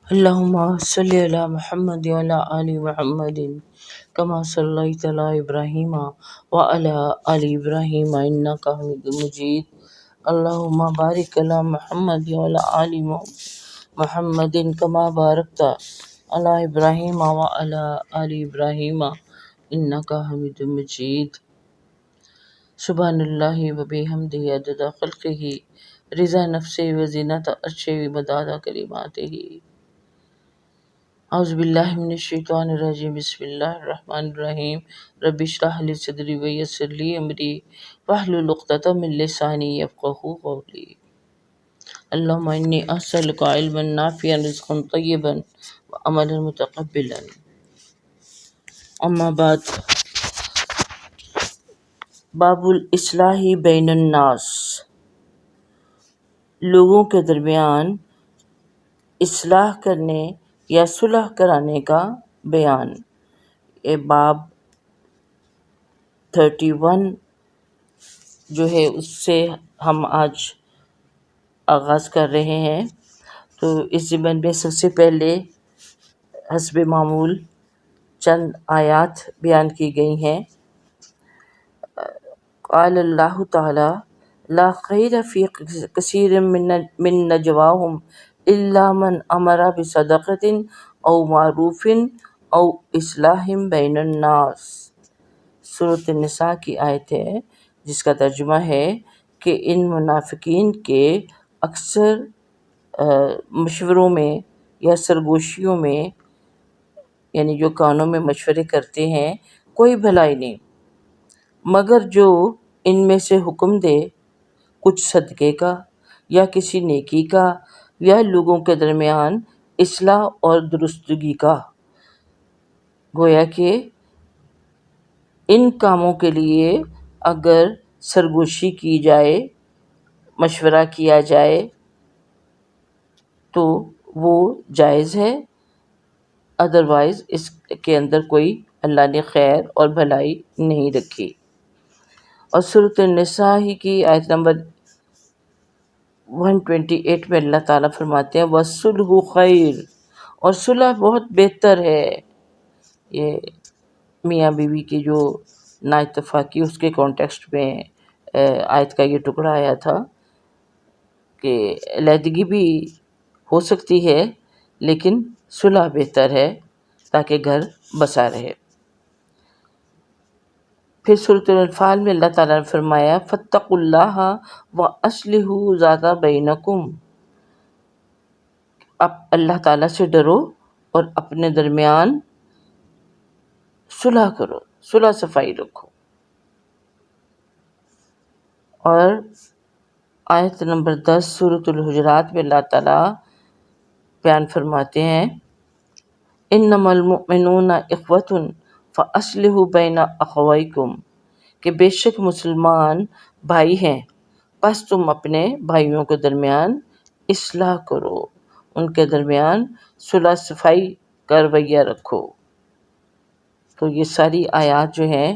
اللهم صل على محمد وعلى آل محمد كما صليت على إبراهيم وعلى آل إبراهيم إنك حميد مجيد. اللهم بارك على محمد وعلى آل محمد كما باركت على إبراهيم وعلى آل إبراهيم إنك حميد مجيد. سبحان اللہ وبحمدہ عدد خلقہ رضا نفسہ وزینت عرشہ ومداد کلماتہ. اعوذ باللہ من الشیطان الرجیم. بسم اللہ الرحمن الرحیم. رب اشرح لی صدری ویسر لی امری واحلل عقدۃ من لسانی یفقہوا قولی. اللہم انی اسألک علما نافعا رزقا طیبا وعملا متقبلا. اما بعد. باب الاصلاح بین الناس، لوگوں کے درمیان اصلاح کرنے یا صلح کرانے کا بیان. یہ باب 31 جو ہے اس سے ہم آج آغاز کر رہے ہیں. تو اس ضمن میں سب سے پہلے حسب معمول چند آیات بیان کی گئی ہیں. قال اللہ تعالی لا خیر فی کثیر من نجواہم الا من امر بصدقۃ او معروف او اصلاح بین الناس. سورۃ النساء کی آیت ہے جس کا ترجمہ ہے کہ ان منافقین کے اکثر مشوروں میں یا سرگوشیوں میں، یعنی جو کانوں میں مشورے کرتے ہیں، کوئی بھلائی نہیں مگر جو ان میں سے حکم دے کچھ صدقے کا یا کسی نیکی کا یا لوگوں کے درمیان اصلاح اور درستگی کا. گویا کہ ان کاموں کے لیے اگر سرگوشی کی جائے، مشورہ کیا جائے تو وہ جائز ہے، ادروائز اس کے اندر کوئی اللہ نے خیر اور بھلائی نہیں رکھی. اور سورۃ النساء ہی کی آیت نمبر 128 میں اللہ تعالیٰ فرماتے ہیں وَالصُّلْحُ خیر، اور صلح بہت بہتر ہے. یہ میاں بیوی کی جو نا اتفاقی اس کے کانٹیکسٹ میں آیت کا یہ ٹکڑا آیا تھا کہ علیحدگی بھی ہو سکتی ہے لیکن صلح بہتر ہے تاکہ گھر بسا رہے. پھر سورۃ الانفال میں اللہ تعالیٰ نے فرمایا فاتقوا اللہ واصلحوا ذات بینکم. اب اللہ تعالیٰ سے ڈرو اور اپنے درمیان صلح کرو، صلح صفائی رکھو. اور آیت نمبر 10 سورۃ الحجرات میں اللہ تعالیٰ بیان فرماتے ہیں انما المؤمنون اخوۃ فاصلحوا بین اخویکم، کہ بے شک مسلمان بھائی ہیں پس تم اپنے بھائیوں کے درمیان اصلاح کرو، ان کے درمیان صلح صفائی کا رویہ رکھو. تو یہ ساری آیات جو ہیں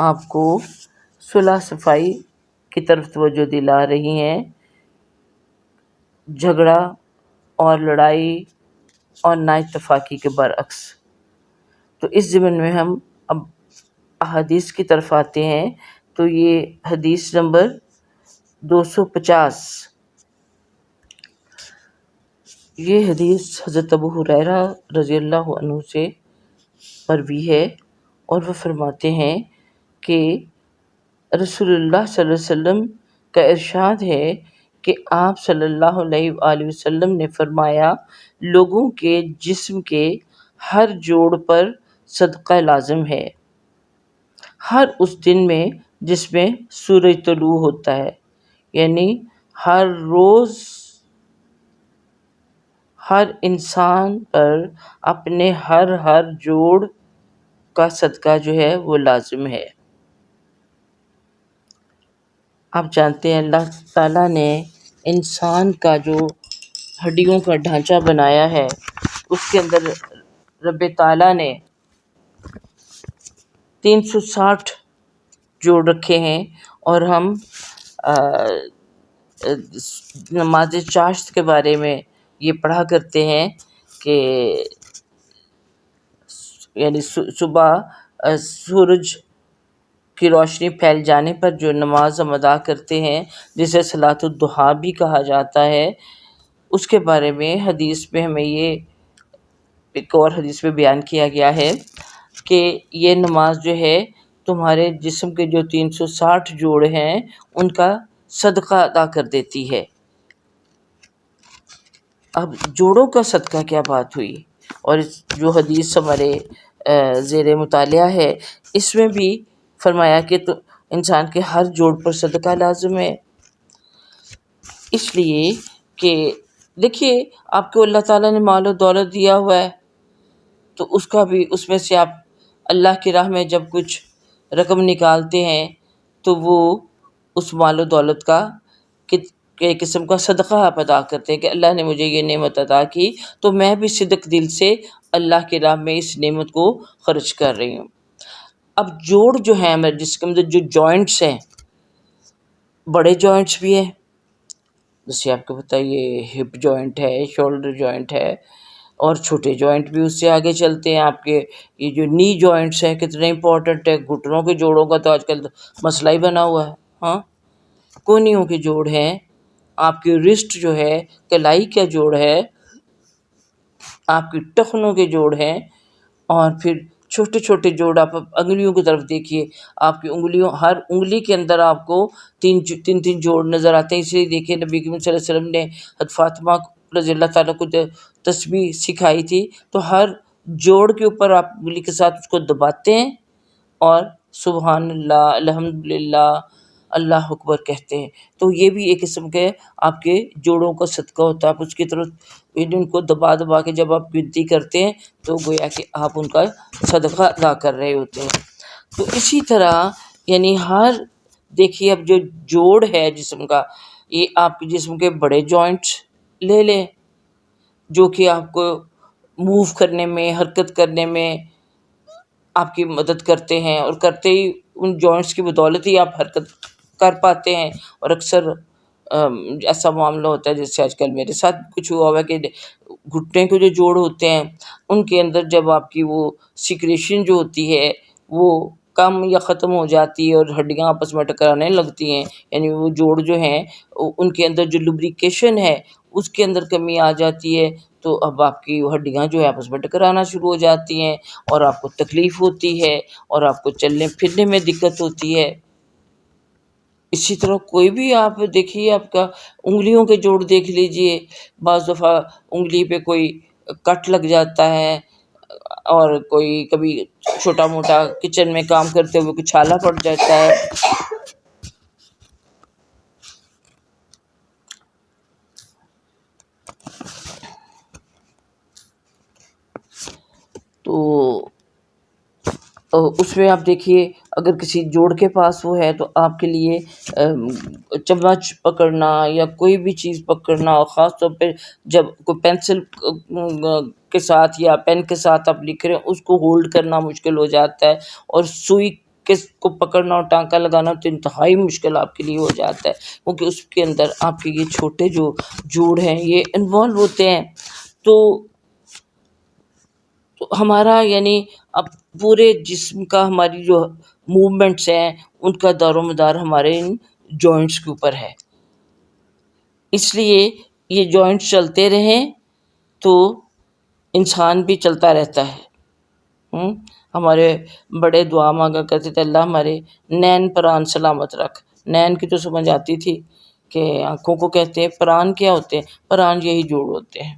آپ کو صلح صفائی کی طرف توجہ دلا رہی ہیں، جھگڑا اور لڑائی اور نا اتفاقی کے برعکس. تو اس ضمن میں ہم اب احادیث کی طرف آتے ہیں. تو یہ حدیث نمبر 250، یہ حدیث حضرت ابو ہریرہ رضی اللہ عنہ سے مروی ہے اور وہ فرماتے ہیں کہ رسول اللہ صلی اللہ علیہ وسلم کا ارشاد ہے کہ آپ صلی اللہ علیہ وآلہ وسلم نے فرمایا لوگوں کے جسم کے ہر جوڑ پر صدقہ لازم ہے ہر اس دن میں جس میں سورج طلوع ہوتا ہے، یعنی ہر روز ہر انسان پر اپنے ہر جوڑ کا صدقہ جو ہے وہ لازم ہے. آپ جانتے ہیں اللہ تعالیٰ نے انسان کا جو ہڈیوں کا ڈھانچہ بنایا ہے اس کے اندر رب تعالیٰ نے 360 جوڑ رکھے ہیں. اور ہم نماز چاشت کے بارے میں یہ پڑھا کرتے ہیں کہ یعنی صبح سورج کی روشنی پھیل جانے پر جو نماز ہم ادا کرتے ہیں جسے صلاۃ الضحیٰ بھی کہا جاتا ہے، اس کے بارے میں حدیث میں ہمیں یہ ایک اور حدیث میں بیان کیا گیا ہے کہ یہ نماز جو ہے تمہارے جسم کے جو 360 جوڑ ہیں ان کا صدقہ ادا کر دیتی ہے۔ اب جوڑوں کا صدقہ کیا بات ہوئی، اور جو حدیث ہمارے زیر مطالعہ ہے اس میں بھی فرمایا کہ تو انسان کے ہر جوڑ پر صدقہ لازم ہے، اس لیے کہ دیکھیے آپ کو اللہ تعالیٰ نے مال و دولت دیا ہوا ہے، تو اس میں سے آپ اللہ کی راہ میں جب کچھ رقم نکالتے ہیں تو وہ اس مال و دولت کا ایک قسم کا صدقہ آپ ادا کرتے ہیں کہ اللہ نے مجھے یہ نعمت عطا کی تو میں بھی صدق دل سے اللہ کی راہ میں اس نعمت کو خرچ کر رہی ہوں۔ اب جوڑ جو ہیں ہمارے جس کے اندر جو جوائنٹس ہیں، بڑے جوائنٹس بھی ہیں، جیسے آپ کو پتہ یہ ہپ جوائنٹ ہے، شولڈر جوائنٹ ہے، اور چھوٹے جوائنٹ بھی اس سے آگے چلتے ہیں۔ آپ کے یہ جو نی جوائنٹس ہیں کتنے امپورٹنٹ ہے، گھٹنوں کے جوڑوں کا تو آج کل مسئلہ ہی بنا ہوا ہے، ہاں، کونیوں کے جوڑ ہیں، آپ کی رسٹ جو ہے، کلائی کا جوڑ ہے، آپ کی ٹخنوں کے جوڑ ہیں، اور پھر چھوٹے چھوٹے جوڑ آپ انگلیوں کی طرف دیکھیے، آپ کی انگلیوں ہر انگلی کے اندر آپ کو تین تین جوڑ نظر آتے ہیں۔ اس لیے دیکھیے نبی کریم صلی اللہ علیہ وسلم نے حضرت فاطمہ رضی اللہ تعالیٰ کو تسبیح سکھائی تھی، تو ہر جوڑ کے اوپر آپ انگلی کے ساتھ اس کو دباتے ہیں اور سبحان اللہ، الحمدللہ، اللہ اکبر کہتے ہیں، تو یہ بھی ایک قسم کے آپ کے جوڑوں کا صدقہ ہوتا ہے۔ آپ اس کی طرف ان کو دبا دبا کے جب آپ گنتی کرتے ہیں تو گویا کہ آپ ان کا صدقہ ادا کر رہے ہوتے ہیں۔ تو اسی طرح یعنی دیکھیے اب جو جوڑ ہے جسم کا، یہ آپ کے جسم کے بڑے جوائنٹس لے لیں جو کہ آپ کو موو کرنے میں، حرکت کرنے میں آپ کی مدد کرتے ہیں، اور کرتے ہی ان جوائنٹس کی بدولت ہی آپ حرکت کر پاتے ہیں۔ اور اکثر ایسا معاملہ ہوتا ہے جیسے آج کل میرے ساتھ کچھ ہوا ہوا کہ گھٹنے کے جو جوڑ ہوتے ہیں ان کے اندر جب آپ کی وہ سیکریشن جو ہوتی ہے وہ کم یا ختم ہو جاتی ہے اور ہڈیاں آپس میں ٹکرانے لگتی ہیں، یعنی وہ جوڑ جو ہیں ان کے اندر جو لبریکیشن ہے اس کے اندر کمی آ جاتی ہے، تو اب آپ کی ہڈیاں جو ہے آپس میں ٹکرانا شروع ہو جاتی ہیں اور آپ کو تکلیف ہوتی ہے اور آپ کو چلنے پھرنے میں دقت ہوتی ہے۔ اسی طرح کوئی بھی آپ دیکھیے، آپ کا انگلیوں کے جوڑ دیکھ لیجئے، بعض دفعہ انگلی پہ کوئی کٹ لگ جاتا ہے، اور کوئی کبھی چھوٹا موٹا کچن میں کام کرتے ہوئے کچھ چھالا پڑ جاتا ہے، تو اس میں آپ دیکھیے اگر کسی جوڑ کے پاس وہ ہے تو آپ کے لیے چمچ پکڑنا یا کوئی بھی چیز پکڑنا، اور خاص طور پہ جب کوئی پینسل کے ساتھ یا پین کے ساتھ آپ لکھ رہے ہیں اس کو ہولڈ کرنا مشکل ہو جاتا ہے، اور سوئی کو پکڑنا اور ٹانکا لگانا تو انتہائی مشکل آپ کے لیے ہو جاتا ہے، کیونکہ اس کے اندر آپ کے یہ چھوٹے جو جوڑ ہیں یہ انوالو ہوتے ہیں۔ تو ہمارا یعنی اب پورے جسم کا ہماری جو موومنٹس ہیں ان کا دار و مدار ہمارے ان جوائنٹس کے اوپر ہے، اس لیے یہ جوائنٹس چلتے رہیں تو انسان بھی چلتا رہتا ہے۔ ہمارے بڑے دعا مانگا کرتے تھے، اللہ ہمارے نین پران سلامت رکھ۔ نین کی تو سمجھ آتی تھی کہ آنکھوں کو کہتے ہیں، پران کیا ہوتے ہیں؟ پران یہی جوڑ ہوتے ہیں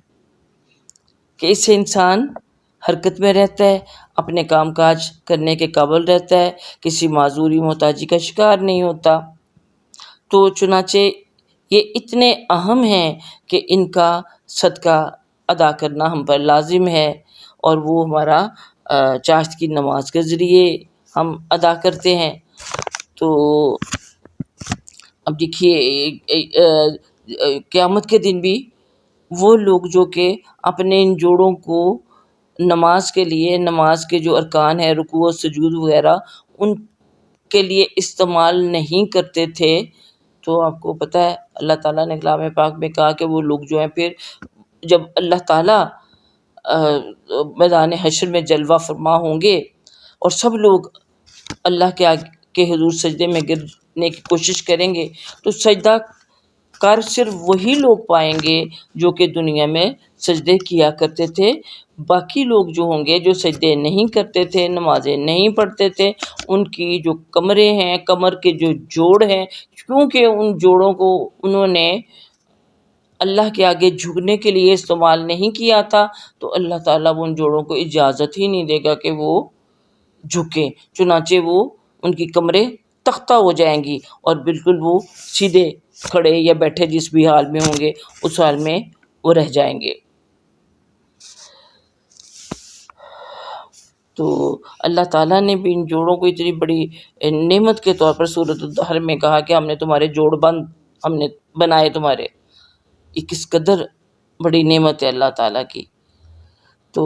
کہ اس سے انسان حرکت میں رہتا ہے، اپنے کام کاج کرنے کے قابل رہتا ہے، کسی معذوری محتاجی کا شکار نہیں ہوتا۔ تو چنانچہ یہ اتنے اہم ہیں کہ ان کا صدقہ ادا کرنا ہم پر لازم ہے، اور وہ ہمارا چاشت کی نماز کے ذریعے ہم ادا کرتے ہیں۔ تو اب دیکھیے قیامت کے دن بھی وہ لوگ جو کہ اپنے ان جوڑوں کو نماز کے لیے، نماز کے جو ارکان ہیں، رکوع و سجود وغیرہ، ان کے لیے استعمال نہیں کرتے تھے، تو آپ کو پتہ ہے اللہ تعالیٰ نے کلام پاک میں کہا کہ وہ لوگ جو ہیں پھر جب اللہ تعالیٰ میدان حشر میں جلوہ فرما ہوں گے اور سب لوگ اللہ کے حضور سجدے میں گرنے کی کوشش کریں گے، تو سجدہ کر صرف وہی لوگ پائیں گے جو کہ دنیا میں سجدے کیا کرتے تھے۔ باقی لوگ جو ہوں گے جو سجدے نہیں کرتے تھے، نمازیں نہیں پڑھتے تھے، ان کی جو کمرے ہیں، کمر کے جو جوڑ ہیں، کیونکہ ان جوڑوں کو انہوں نے اللہ کے آگے جھکنے کے لیے استعمال نہیں کیا تھا، تو اللہ تعالیٰ ان جوڑوں کو اجازت ہی نہیں دے گا کہ وہ جھکیں، چنانچہ وہ ان کی کمریں تختہ ہو جائیں گی اور بالکل وہ سیدھے کھڑے یا بیٹھے جس بھی حال میں ہوں گے اس حال میں وہ رہ جائیں گے۔ تو اللہ تعالیٰ نے بھی ان جوڑوں کو اتنی بڑی نعمت کے طور پر سورۃ الدہر میں کہا کہ ہم نے تمہارے جوڑ بند ہم نے بنائے تمہارے، یہ کس قدر بڑی نعمت ہے اللہ تعالیٰ کی۔ تو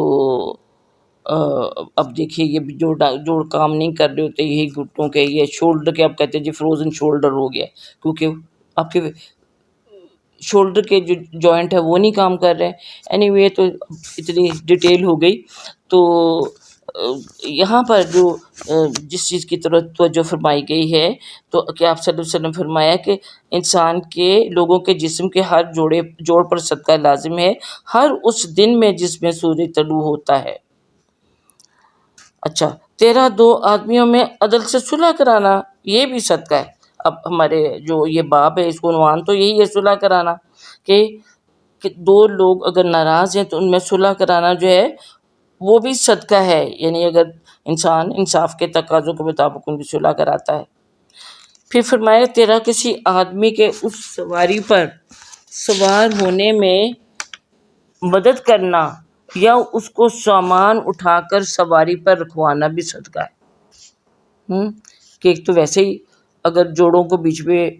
اب دیکھیے یہ جوڑ کام نہیں کر رہے ہوتے، یہی گھٹنوں کے، یہ شولڈر کے اب کہتے ہیں جی فروزن شولڈر ہو گیا، کیونکہ آپ کے شولڈر کے جو جوائنٹ ہے وہ نہیں کام کر رہے ہیں۔ اینی وے تو اتنی ڈیٹیل ہو گئی۔ تو یہاں پر جو جس چیز کی طرف توجہ فرمائی گئی ہے تو کہ آپ صلی اللہ علیہ وسلم فرمایا کہ انسان کے لوگوں کے جسم کے ہر جوڑ پر صدقہ لازم ہے ہر اس دن میں جس میں سورج طلوع ہوتا ہے۔ اچھا، تیرا دو آدمیوں میں عدل سے صلح کرانا یہ بھی صدقہ ہے۔ اب ہمارے جو یہ باب ہے اس کو عنوان تو یہی ہے صلح کرانا، کہ دو لوگ اگر ناراض ہیں تو ان میں صلح کرانا جو ہے وہ بھی صدقہ ہے، یعنی اگر انسان انصاف کے تقاضوں کے مطابق ان کی صلح کراتا ہے۔ پھر فرمایا تیرا کسی آدمی کے اس سواری پر سوار ہونے میں مدد کرنا یا اس کو سامان اٹھا کر سواری پر رکھوانا بھی صدقہ ہے۔ کہ ایک تو ویسے ہی اگر جوڑوں کو بیچ میں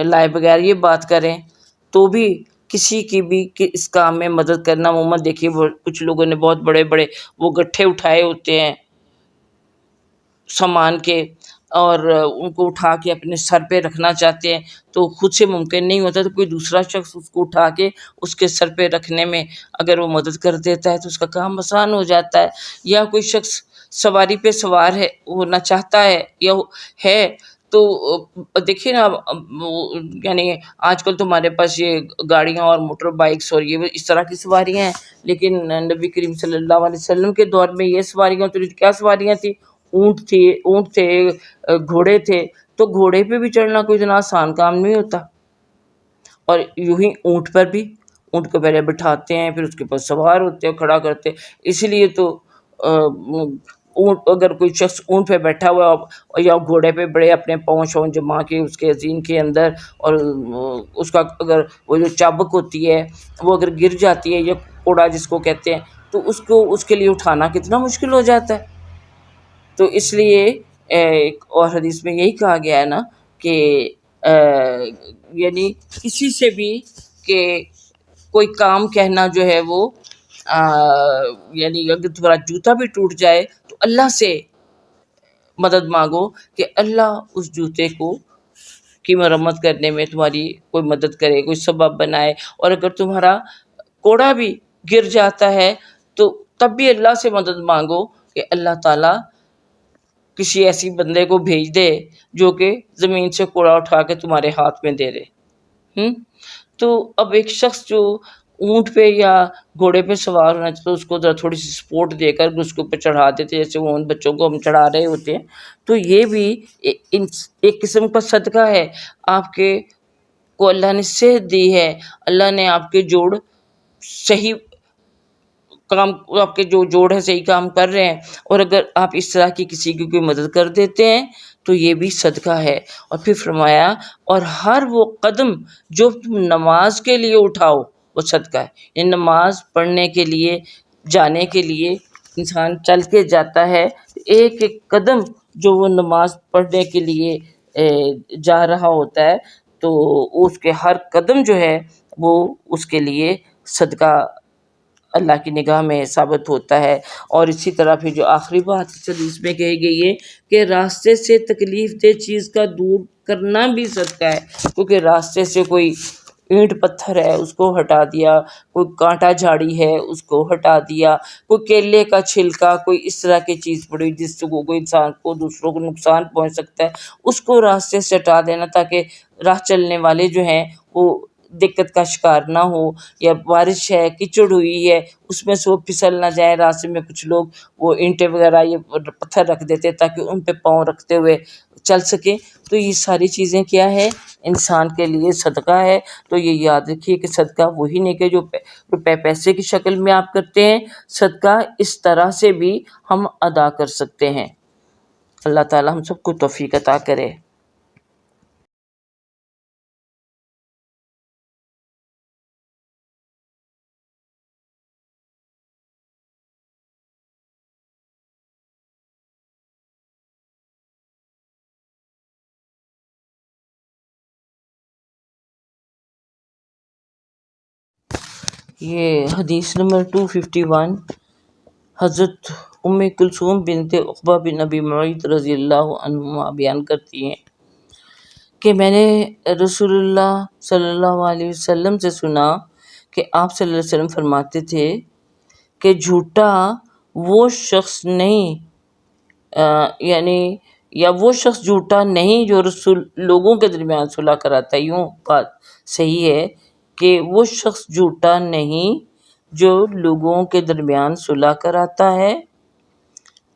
لائے بغیر یہ بات کریں تو بھی کسی کی بھی اس کام میں مدد کرنا، عموماً دیکھیے کچھ لوگوں نے بہت بڑے بڑے وہ گٹھے اٹھائے ہوتے ہیں سامان کے اور ان کو اٹھا کے اپنے سر پہ رکھنا چاہتے ہیں تو خود سے ممکن نہیں ہوتا، تو کوئی دوسرا شخص اس کو اٹھا کے اس کے سر پہ رکھنے میں اگر وہ مدد کر دیتا ہے تو اس کا کام آسان ہو جاتا ہے۔ یا کوئی شخص سواری پہ سوار ہے ہونا چاہتا ہے یا ہے تو دیکھیے نا، یعنی آج کل تو ہمارے پاس یہ گاڑیاں اور موٹر بائکس اور یہ اس طرح کی سواریاں ہیں، لیکن نبی کریم صلی اللہ علیہ وسلم کے دور میں یہ سواریاں تو کیا سواریاں تھیں، اونٹ تھے، گھوڑے تھے، تو گھوڑے پہ بھی چڑھنا کوئی اتنا آسان کام نہیں ہوتا، اور یوں ہی اونٹ پر بھی، اونٹ کو پہلے بٹھاتے ہیں پھر اس کے پاس سوار ہوتے ہیں، کھڑا کرتے ہیں، اسی لیے تو اونٹ اگر کوئی شخص اونٹ پہ بیٹھا ہوا یا گھوڑے پہ بڑے اپنے پاؤں جما کے اس کے عظیم کے اندر، اور اس کا اگر وہ جو چابک ہوتی ہے وہ اگر گر جاتی ہے یا کوڑا جس کو کہتے ہیں تو اس کے لیے اٹھانا کتنا مشکل ہو جاتا ہے۔ تو اس لیے ایک اور حدیث میں یہی کہا گیا ہے نا کہ یعنی کسی سے بھی کہ کوئی کام کہنا جو ہے وہ یعنی اگر تمہارا جوتا بھی ٹوٹ جائے تو اللہ سے مدد مانگو کہ اللہ اس جوتے کی مرمت کرنے میں تمہاری کوئی مدد کرے، کوئی سبب بنائے، اور اگر تمہارا کوڑا بھی گر جاتا ہے تو تب بھی اللہ سے مدد مانگو کہ اللہ تعالیٰ کسی ایسی بندے کو بھیج دے جو کہ زمین سے کوڑا اٹھا کے تمہارے ہاتھ میں دے دے۔ تو اب ایک شخص جو اونٹ پہ یا گھوڑے پہ سوار ہونا چاہتا ہے اس کو ذرا تھوڑی سی سپورٹ دے کر اس کے اوپر چڑھا دیتے جیسے وہ ان بچوں کو ہم چڑھا رہے ہوتے ہیں، تو یہ بھی ایک قسم کا صدقہ ہے۔ آپ کے کو اللہ نے صحت دی ہے، اللہ نے آپ کے جوڑ صحیح کام، آپ کے جو جوڑ ہے صحیح کام کر رہے ہیں، اور اگر آپ اس طرح کی کسی کی کوئی مدد کر دیتے ہیں تو یہ بھی صدقہ ہے۔ اور پھر فرمایا اور ہر وہ قدم جو تم نماز کے لیے اٹھاؤ وہ صدقہ ہے، یعنی نماز پڑھنے کے لیے جانے کے لیے انسان چل کے جاتا ہے، ایک ایک قدم جو وہ نماز پڑھنے کے لیے جا رہا ہوتا ہے تو اس کے ہر قدم جو ہے وہ اس کے لیے صدقہ اللہ کی نگاہ میں ثابت ہوتا ہے۔ اور اسی طرح پھر جو آخری بات اس حدیث میں کہی گئی ہے کہ راستے سے تکلیف دہ چیز کا دور کرنا بھی صدقہ ہے، کیونکہ راستے سے کوئی اینٹ پتھر ہے اس کو ہٹا دیا، کوئی کانٹا جھاڑی ہے اس کو ہٹا دیا، کوئی کیلے کا چھلکا، کوئی اس طرح کی چیز پڑی جس سے کوئی انسان کو دوسروں کو نقصان پہنچ سکتا ہے، اس کو راستے سے ہٹا دینا تاکہ راہ چلنے والے جو ہیں وہ دقت کا شکار نہ ہو، یا بارش ہے کیچڑ ہوئی ہے اس میں سے وہ پھسل نہ جائے، راستے میں کچھ لوگ وہ اینٹیں وغیرہ یہ پتھر رکھ دیتے تاکہ ان پہ پاؤں رکھتے ہوئے چل سکیں. تو یہ ساری چیزیں کیا ہے، انسان کے لیے صدقہ ہے. تو یہ یاد رکھیے کہ صدقہ وہی نہیں کہ جو روپے پیسے کی شکل میں آپ کرتے ہیں، صدقہ اس طرح سے بھی ہم ادا کر سکتے ہیں. اللہ تعالی ہم سب کو توفیق عطا کرے. یہ حدیث نمبر 251 حضرت ام کلثوم بنت عقبہ بن ابی معیط رضی اللہ عنہما بیان کرتی ہیں کہ میں نے رسول اللہ صلی اللہ علیہ وسلم سے سنا کہ آپ صلی اللہ علیہ وسلم فرماتے تھے کہ جھوٹا وہ شخص نہیں، یعنی یا وہ شخص جھوٹا نہیں جو رسول لوگوں کے درمیان صلح کراتا ہے. یوں بات صحیح ہے کہ وہ شخص جھوٹا نہیں جو لوگوں کے درمیان صلح کراتا ہے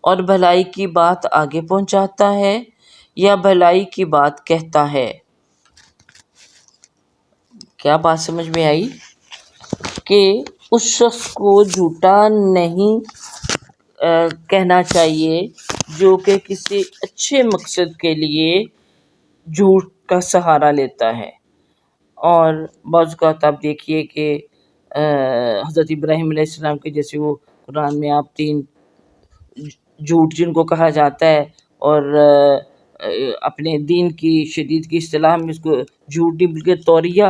اور بھلائی کی بات آگے پہنچاتا ہے یا بھلائی کی بات کہتا ہے. کیا بات سمجھ میں آئی؟ کہ اس شخص کو جھوٹا نہیں کہنا چاہیے جو کہ کسی اچھے مقصد کے لیے جھوٹ کا سہارا لیتا ہے. اور بعض اوقات آپ دیکھیے کہ حضرت ابراہیم علیہ السلام کے جیسے وہ قرآن میں آپ 3 جھوٹ جن کو کہا جاتا ہے، اور اپنے دین کی شدید کی اصطلاح میں اس کو جھوٹ نہیں بلکہ توریہ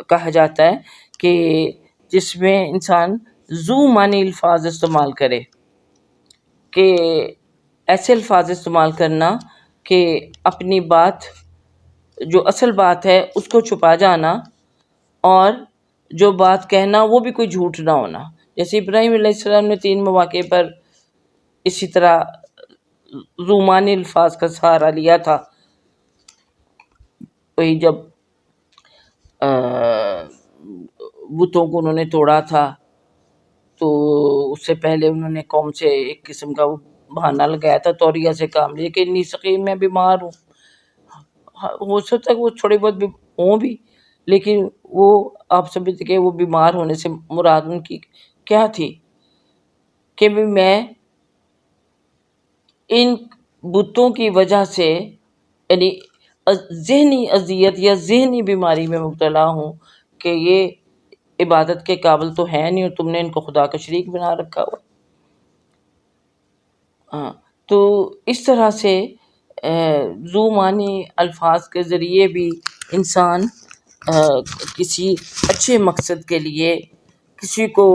کہا جاتا ہے، کہ جس میں انسان ذو معنی الفاظ استعمال کرے، کہ ایسے الفاظ استعمال کرنا کہ اپنی بات جو اصل بات ہے اس کو چھپا جانا، اور جو بات کہنا وہ بھی کوئی جھوٹ نہ ہونا. جیسے ابراہیم علیہ السلام نے 3 مواقع پر اسی طرح ذو معنی الفاظ کا سہارا لیا تھا. وہی جب بتوں کو انہوں نے توڑا تھا تو اس سے پہلے انہوں نے قوم سے ایک قسم کا وہ بہانہ لگایا تھا توریہ سے کام لیا کہ انی سقیم میں بیمار ہوں. ہو سکتا ہے کہ وہ تھوڑے بہت ہوں بھی، لیکن وہ آپ سمجھتے کہ وہ بیمار ہونے سے مراد ان کی کیا تھی کہ میں ان بتوں کی وجہ سے یعنی ذہنی اذیت یا ذہنی بیماری میں مبتلا ہوں کہ یہ عبادت کے قابل تو ہے نہیں اور تم نے ان کو خدا کا شریک بنا رکھا ہوا. ہاں، تو اس طرح سے ذو معنی الفاظ کے ذریعے بھی انسان کسی اچھے مقصد کے لیے، کسی کو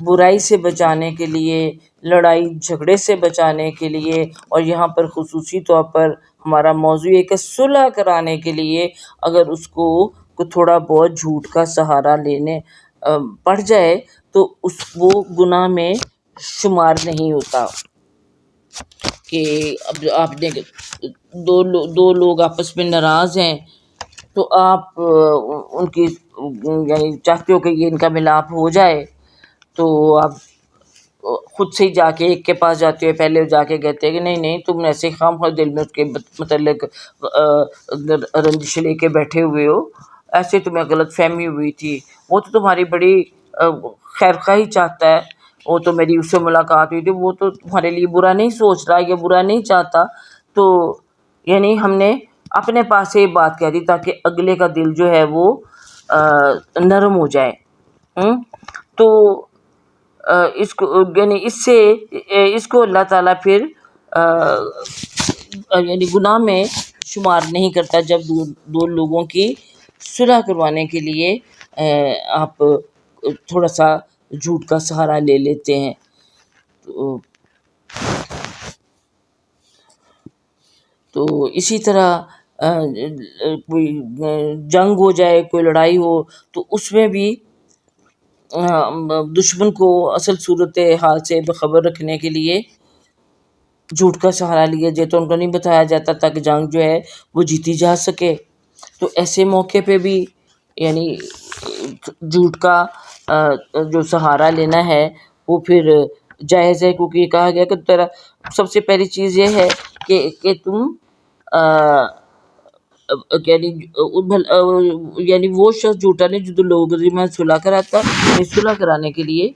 برائی سے بچانے کے لیے، لڑائی جھگڑے سے بچانے کے لیے، اور یہاں پر خصوصی طور پر ہمارا موضوع ہے کہ صلح کرانے کے لیے اگر اس کو تھوڑا بہت جھوٹ کا سہارا لینے پڑ جائے تو وہ گناہ میں شمار نہیں ہوتا. کہ اب آپ نے دو لوگ آپس میں ناراض ہیں تو آپ ان کی یعنی چاہتے ہو کہ یہ ان کا ملاپ ہو جائے، تو آپ خود سے ہی جا کے ایک کے پاس جاتے ہوئے پہلے جا کے کہتے ہیں کہ نہیں تم ایسے خام خواہ دل میں اس کے متعلق رنجش لے کے بیٹھے ہوئے ہو، ایسے تمہیں غلط فہمی ہوئی تھی، وہ تو تمہاری بڑی خیر خواہی چاہتا ہے، وہ تو میری اس سے ملاقات ہوئی تھی، وہ تو تمہارے لیے برا نہیں سوچ رہا یا برا نہیں چاہتا. تو یعنی ہم نے اپنے پاس سے یہ بات کہہ دی تاکہ اگلے کا دل جو ہے وہ نرم ہو جائے. تو اس کو یعنی اس کو اللہ تعالیٰ پھر یعنی گناہ میں شمار نہیں کرتا جب دو لوگوں کی صلح کروانے کے لیے آپ تھوڑا سا جھوٹ کا سہارا لے لیتے ہیں. تو اسی طرح کوئی جنگ ہو جائے، کوئی لڑائی ہو، تو اس میں بھی دشمن کو اصل صورت حال سے بخبر رکھنے کے لیے جھوٹ کا سہارا لیا جائے، تو ان کو نہیں بتایا جاتا تاکہ جنگ جو ہے وہ جیتی جا سکے۔ تو ایسے موقع پہ بھی یعنی جھوٹ کا جو سہارا لینا ہے وہ پھر جائز ہے، کیونکہ یہ کہا گیا کہ تیرا سب سے پہلی چیز یہ ہے کہ تم یعنی یعنی وہ شخص جھوٹا نہیں جو لوگوں کے درمیان صلح کراتا، صلح کرانے کے لیے،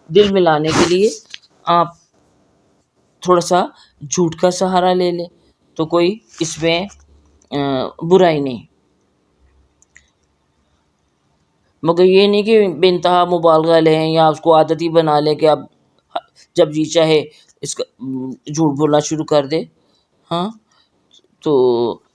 دل ملانے کے لیے آپ تھوڑا سا جھوٹ کا سہارا لے لیں، تو کوئی اس میں برائی نہیں، مگر یہ نہیں کہ بے انتہا مبالغہ لیں یا اس کو عادت ہی بنا لیں کہ اب جب جی چاہے اس کا جھوٹ بولنا شروع کر دے۔ ہاں، تو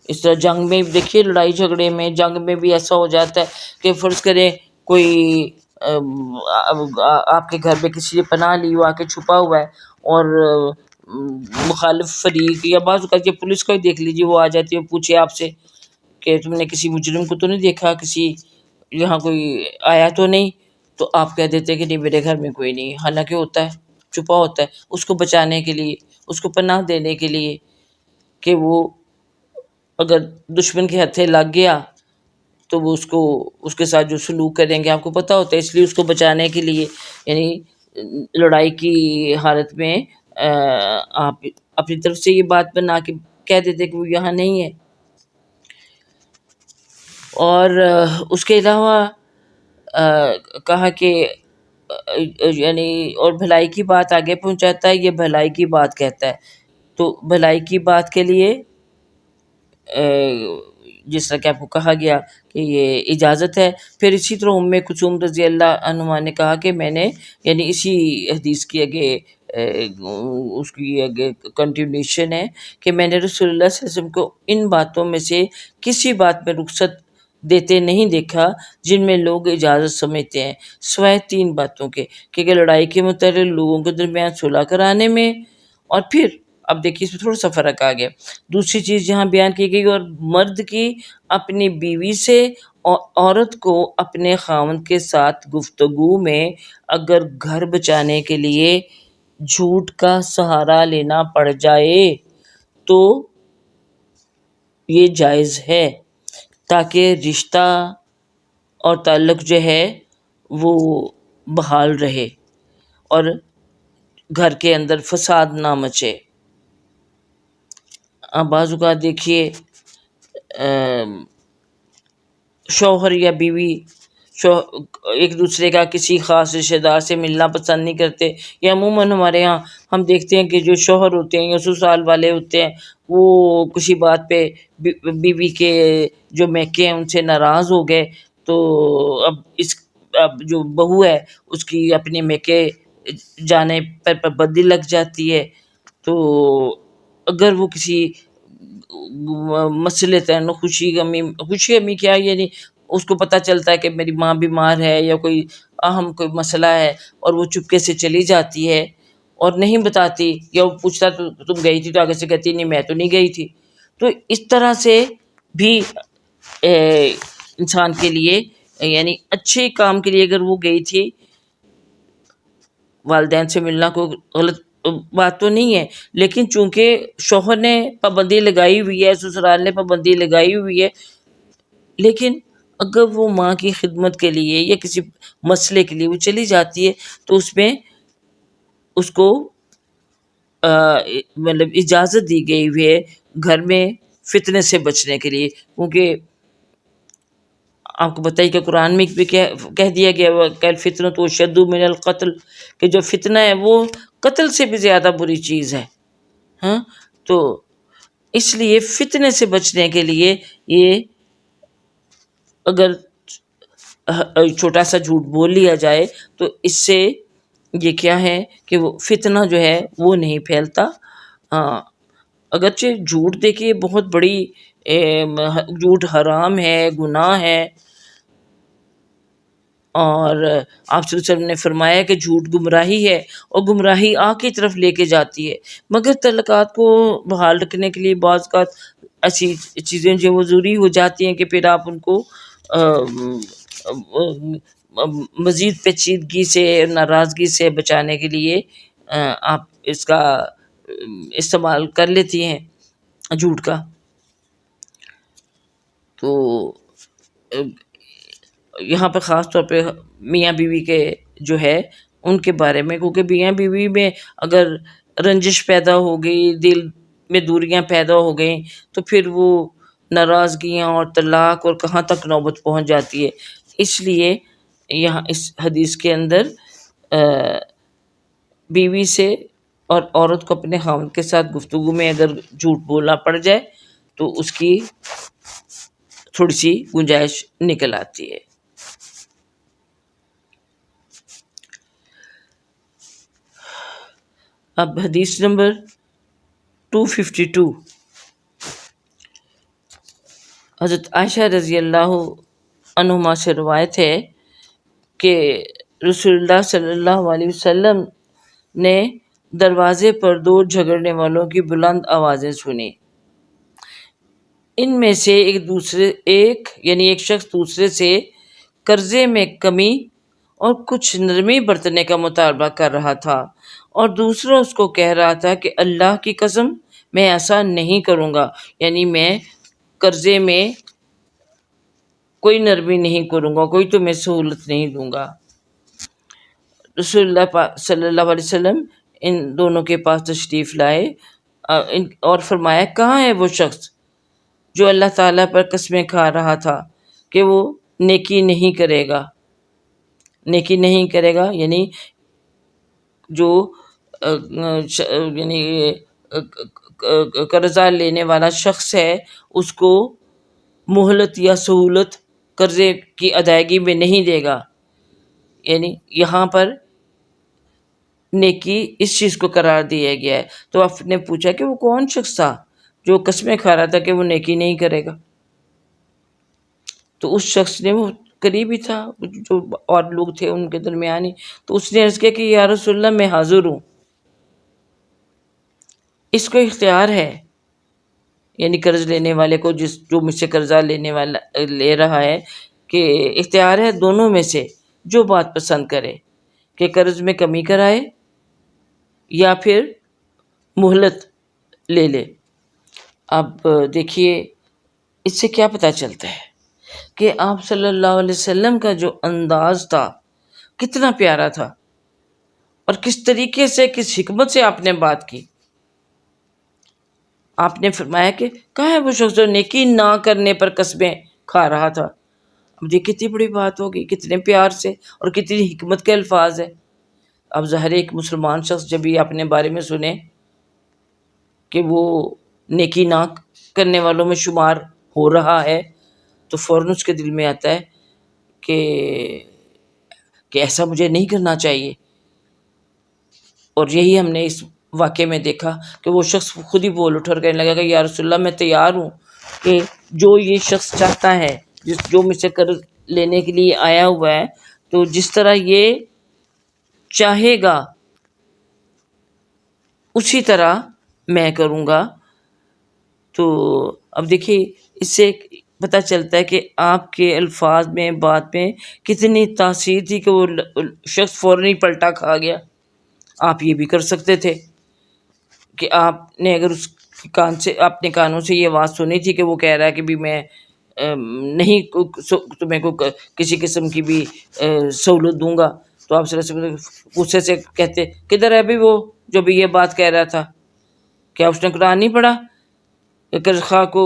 اس طرح جنگ میں دیکھیے، لڑائی جھگڑے میں، جنگ میں بھی ایسا ہو جاتا ہے کہ فرض کریں کوئی آپ کے گھر میں کسی نے پناہ لی، وہ آ کے چھپا ہوا ہے، اور مخالف فریق یا بعض اوقات یہ پولیس کا ہی دیکھ لیجیے، وہ آ جاتی ہے، پوچھے آپ سے کہ تم نے کسی مجرم کو تو نہیں دیکھا، کسی یہاں کوئی آیا تو نہیں، تو آپ کہہ دیتے کہ نہیں میرے گھر میں کوئی نہیں، حالانکہ ہوتا ہے، چھپا ہوتا ہے، اس کو بچانے کے لیے، اس کو پناہ دینے کے لیے کہ وہ اگر دشمن کے ہتھے لگ گیا تو وہ اس کے ساتھ جو سلوک کریں گے آپ کو پتہ ہوتا ہے، اس لیے اس کو بچانے کے لیے یعنی لڑائی کی حالت میں آپ اپنی طرف سے یہ بات بنا کے کہہ دیتے کہ وہ یہاں نہیں ہے۔ اور اس کے علاوہ کہا کہ یعنی اور بھلائی کی بات آگے پہنچاتا ہے، یہ بھلائی کی بات کہتا ہے، تو بھلائی کی بات کے لیے جس طرح کہ آپ کو کہا گیا کہ یہ اجازت ہے۔ پھر اسی طرح ام کلثوم رضی اللہ عنہا نے کہا کہ میں نے یعنی اسی حدیث کی آگے اس کی آگے کنٹینیوشن ہے کہ میں نے رسول اللہ صلی اللہ علیہ وسلم کو ان باتوں میں سے کسی بات میں رخصت دیتے نہیں دیکھا جن میں لوگ اجازت سمجھتے ہیں، سوائے 3 باتوں کے، کہ لڑائی کے متعلق لوگوں کے درمیان صلح کرانے میں، اور پھر اب دیکھیے اس میں تھوڑا سا فرق آ گیا، دوسری چیز جہاں بیان کی گئی، اور مرد کی اپنی بیوی سے اور عورت کو اپنے خاوند کے ساتھ گفتگو میں اگر گھر بچانے کے لیے جھوٹ کا سہارا لینا پڑ جائے تو یہ جائز ہے، تاکہ رشتہ اور تعلق جو ہے وہ بحال رہے اور گھر کے اندر فساد نہ مچے۔ اب بعض اوقات دیکھیے شوہر یا بیوی ایک دوسرے کا کسی خاص رشتہ دار سے ملنا پسند نہیں کرتے، یا عموماً ہمارے یہاں ہم دیکھتے ہیں کہ جو شوہر ہوتے ہیں یا سسرال والے ہوتے ہیں وہ کسی بات پہ بیوی کے جو میکے ہیں ان سے ناراض ہو گئے، تو اب جو بہو ہے اس کی اپنے میکے جانے پر پابندی لگ جاتی ہے، تو اگر وہ کسی مسئلے خوشی غمی کیا یعنی اس کو پتہ چلتا ہے کہ میری ماں بیمار ہے یا کوئی اہم کوئی مسئلہ ہے اور وہ چپکے سے چلی جاتی ہے اور نہیں بتاتی، یا وہ پوچھتا تو تم گئی تھی، تو آگے سے کہتی نہیں میں تو نہیں گئی تھی، تو اس طرح سے بھی انسان کے لیے یعنی اچھے کام کے لیے اگر وہ گئی تھی، والدین سے ملنا کوئی غلط بات تو نہیں ہے، لیکن چونکہ شوہر نے پابندی لگائی ہوئی ہے، سسرال نے پابندی لگائی ہوئی ہے، لیکن اگر وہ ماں کی خدمت کے لیے یا کسی مسئلے کے لیے وہ چلی جاتی ہے تو اس میں اس کو مطلب اجازت دی گئی ہوئی ہے گھر میں فتنے سے بچنے کے لیے، کیونکہ آپ کو بتائیے کہ قرآن میں بھی کہہ دیا گیا الفتنۃ اشد من القتل، کہ جو فتنہ ہے وہ قتل سے بھی زیادہ بری چیز ہے۔ ہاں، تو اس لیے فتنے سے بچنے کے لیے یہ اگر چھوٹا سا جھوٹ بول لیا جائے تو اس سے یہ کیا ہے کہ وہ فتنہ جو ہے وہ نہیں پھیلتا۔ اگرچہ جھوٹ دیکھیے بہت بڑی جھوٹ حرام ہے، گناہ ہے، اور آپ صلی اللہ علیہ وسلم نے فرمایا کہ جھوٹ گمراہی ہے اور گمراہی آگ کی طرف لے کے جاتی ہے، مگر تعلقات کو بحال رکھنے کے لیے بعض اوقات ایسی چیزیں جو وہ ضروری ہو جاتی ہیں کہ پھر آپ ان کو مزید پیچیدگی سے ناراضگی سے بچانے کے لیے آپ اس کا استعمال کر لیتی ہیں جھوٹ کا. تو یہاں پہ خاص طور پہ میاں بیوی کے جو ہے ان کے بارے میں، کیونکہ میاں بیوی میں اگر رنجش پیدا ہو گئی، دل میں دوریاں پیدا ہو گئیں، تو پھر وہ ناراضگیاں اور طلاق اور کہاں تک نوبت پہنچ جاتی ہے. اس لیے یہاں اس حدیث کے اندر بیوی سے اور عورت کو اپنے خاوند کے ساتھ گفتگو میں اگر جھوٹ بولنا پڑ جائے تو اس کی تھوڑی سی گنجائش نکل آتی ہے. اب حدیث نمبر 252. حضرت عائشہ رضی اللہ عنہما سے روایت ہے کہ رسول اللہ صلی اللہ علیہ وسلم نے دروازے پر دو جھگڑنے والوں کی بلند آوازیں سنی. ان میں سے ایک شخص دوسرے سے قرضے میں کمی اور کچھ نرمی برتنے کا مطالبہ کر رہا تھا، اور دوسرا اس کو کہہ رہا تھا کہ اللہ کی قسم میں ایسا نہیں کروں گا، یعنی میں قرضے میں کوئی نرمی نہیں کروں گا، کوئی تمہیں سہولت نہیں دوں گا. رسول اللہ صلی اللہ علیہ وسلم ان دونوں کے پاس تشریف لائے اور فرمایا، کہاں ہے وہ شخص جو اللہ تعالیٰ پر قسمیں کھا رہا تھا کہ وہ نیکی نہیں کرے گا. نیکی نہیں کرے گا یعنی جو یعنی قرضہ لینے والا شخص ہے اس کو مہلت یا سہولت قرضے کی ادائیگی میں نہیں دے گا. یعنی یہاں پر نیکی اس چیز کو قرار دیا گیا ہے. تو آپ نے پوچھا کہ وہ کون شخص تھا جو قسمیں کھا رہا تھا کہ وہ نیکی نہیں کرے گا؟ تو اس شخص نے، وہ قریبی تھا، جو اور لوگ تھے ان کے درمیان ہی، تو اس نے عرض کیا کہ یا رسول اللہ میں حاضر ہوں. اس کو اختیار ہے، یعنی قرض لینے والے کو، جو مجھ سے قرضہ لینے والا لے رہا ہے، کہ اختیار ہے دونوں میں سے جو بات پسند کرے، کہ قرض میں کمی کرائے یا پھر مہلت لے لے. اب دیکھیے اس سے کیا پتہ چلتا ہے کہ آپ صلی اللہ علیہ وسلم کا جو انداز تھا کتنا پیارا تھا، اور کس طریقے سے، کس حکمت سے آپ نے بات کی. آپ نے فرمایا کہ کہاں ہے وہ شخص جو نیکی نہ کرنے پر قسمیں کھا رہا تھا. اب یہ کتنی بڑی بات ہوگی، کتنے پیار سے اور کتنی حکمت کے الفاظ ہیں. اب ظاہر ایک مسلمان شخص جب بھی اپنے بارے میں سنے کہ وہ نیکی نہ کرنے والوں میں شمار ہو رہا ہے تو فوراً اس کے دل میں آتا ہے کہ ایسا مجھے نہیں کرنا چاہیے. اور یہی ہم نے اس واقعے میں دیکھا کہ وہ شخص خود ہی بول اٹھا اور کہنے لگا کہ یا رسول اللہ میں تیار ہوں کہ جو یہ شخص چاہتا ہے، جو مجھ سے قرض لینے کے لیے آیا ہوا ہے، تو جس طرح یہ چاہے گا اسی طرح میں کروں گا. تو اب دیکھیے اس سے پتہ چلتا ہے کہ آپ کے الفاظ میں، بات میں کتنی تاثیر تھی کہ وہ شخص فوراً ہی پلٹا کھا گیا. آپ یہ بھی کر سکتے تھے کہ آپ نے اگر اس اپنے کانوں سے یہ آواز سنی تھی کہ وہ کہہ رہا ہے کہ بھی میں نہیں تمہیں کو کسی قسم کی بھی سہولت دوں گا، تو آپ صلی اللہ علیہ وسلم غصے سے کہتے کدھر ہے بھی وہ جو بھی یہ بات کہہ رہا تھا؟ کیا اس نے قرآن نہیں پڑھا کہ قرض خواہ کو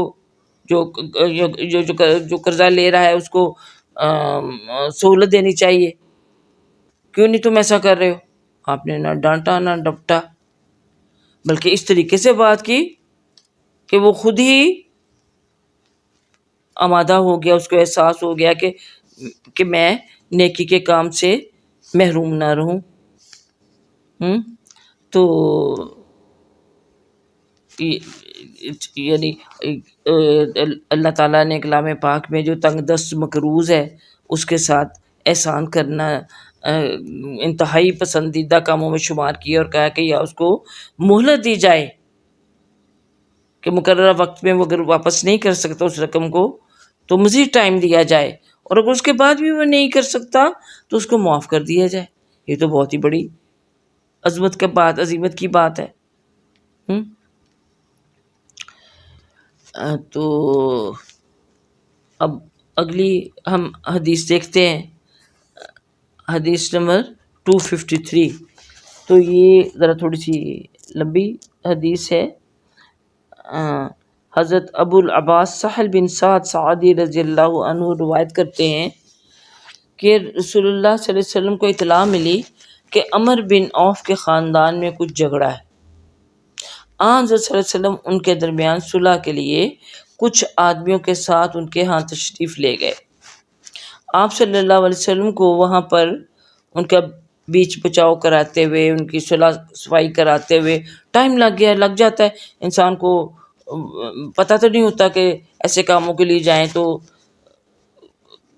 جو قرضہ لے رہا ہے اس کو سہولت دینی چاہیے، کیوں نہیں تم ایسا کر رہے ہو؟ آپ نے نہ ڈانٹا نہ ڈپٹا، بلکہ اس طریقے سے بات کی کہ وہ خود ہی آمادہ ہو گیا، اس کو احساس ہو گیا کہ میں نیکی کے کام سے محروم نہ رہوں. تو یعنی اللہ تعالیٰ نے کلام پاک میں جو تنگ دست مقروض ہے اس کے ساتھ احسان کرنا انتہائی پسندیدہ کاموں میں شمار کیا، اور کہا کہ یا اس کو مہلت دی جائے کہ مقررہ وقت میں وہ اگر واپس نہیں کر سکتا اس رقم کو تو مزید ٹائم دیا جائے، اور اگر اس کے بعد بھی وہ نہیں کر سکتا تو اس کو معاف کر دیا جائے۔ یہ تو بہت ہی بڑی عظمت کی بات ہے۔ تو اب اگلی ہم حدیث دیکھتے ہیں، حدیث نمبر 253۔ تو یہ ذرا تھوڑی سی لمبی حدیث ہے۔ حضرت ابو العباس سہل بن سعد سعدی رضی اللہ عنہ روایت کرتے ہیں کہ رسول اللہ صلی اللہ علیہ وسلم کو اطلاع ملی کہ عمر بن عوف کے خاندان میں کچھ جھگڑا ہے۔ حضرت صلی اللہ علیہ وسلم ان کے درمیان صلح کے لیے کچھ آدمیوں کے ساتھ ان کے ہاں تشریف لے گئے۔ آپ صلی اللہ علیہ وسلم کو وہاں پر ان کا بیچ بچاؤ کراتے ہوئے، ان کی صلح صفائی کراتے ہوئے ٹائم لگ جاتا ہے۔ انسان کو پتہ تو نہیں ہوتا کہ ایسے کاموں کے لیے جائیں تو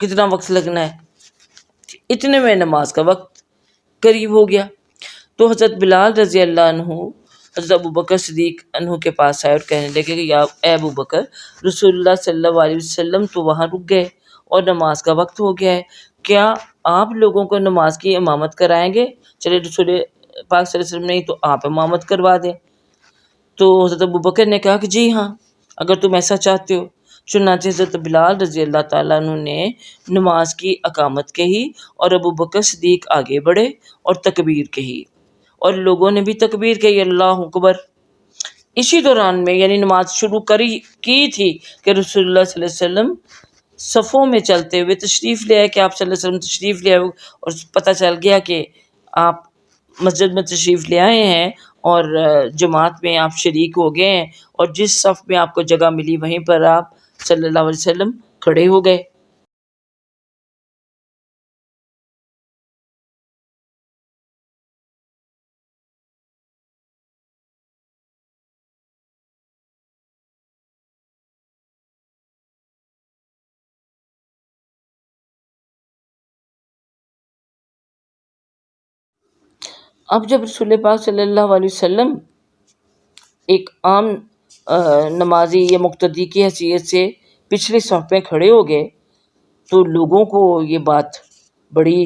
کتنا وقت لگنا ہے۔ اتنے میں نماز کا وقت قریب ہو گیا تو حضرت بلال رضی اللہ عنہ حضرت ابو بکر صدیق عنہ کے پاس آئے اور کہنے لگے کہ یا اے ابو بکر، رسول اللہ صلی اللہ علیہ وسلم تو وہاں رک گئے اور نماز کا وقت ہو گیا ہے، کیا آپ لوگوں کو نماز کی امامت کرائیں گے؟ چلے رسول پاک صلی اللہ علیہ وسلم نہیں تو آپ امامت کروا دیں۔ تو حضرت ابو بکر نے کہا کہ جی ہاں، اگر تم ایسا چاہتے ہو۔ چنانچہ حضرت بلال رضی اللہ تعالیٰ عنہ نے نماز کی اقامت کہی اور ابو بکر صدیق آگے بڑھے اور تکبیر کہی اور لوگوں نے بھی تکبیر کہی، اللہ اکبر۔ اسی دوران میں یعنی نماز شروع کی تھی کہ رسول اللہ صلی اللہ علیہ وسلم صفوں میں چلتے ہوئے تشریف لے آئے، کہ آپ صلی اللہ علیہ وسلم تشریف لے آئے اور پتہ چل گیا کہ آپ مسجد میں تشریف لے آئے ہیں اور جماعت میں آپ شریک ہو گئے ہیں، اور جس صف میں آپ کو جگہ ملی وہیں پر آپ صلی اللہ علیہ وسلم کھڑے ہو گئے۔ اب جب رسول پاک صلی اللہ علیہ وسلم ایک عام نمازی یا مقتدی کی حیثیت سے پچھلی صف میں کھڑے ہو گئے تو لوگوں کو یہ بات بڑی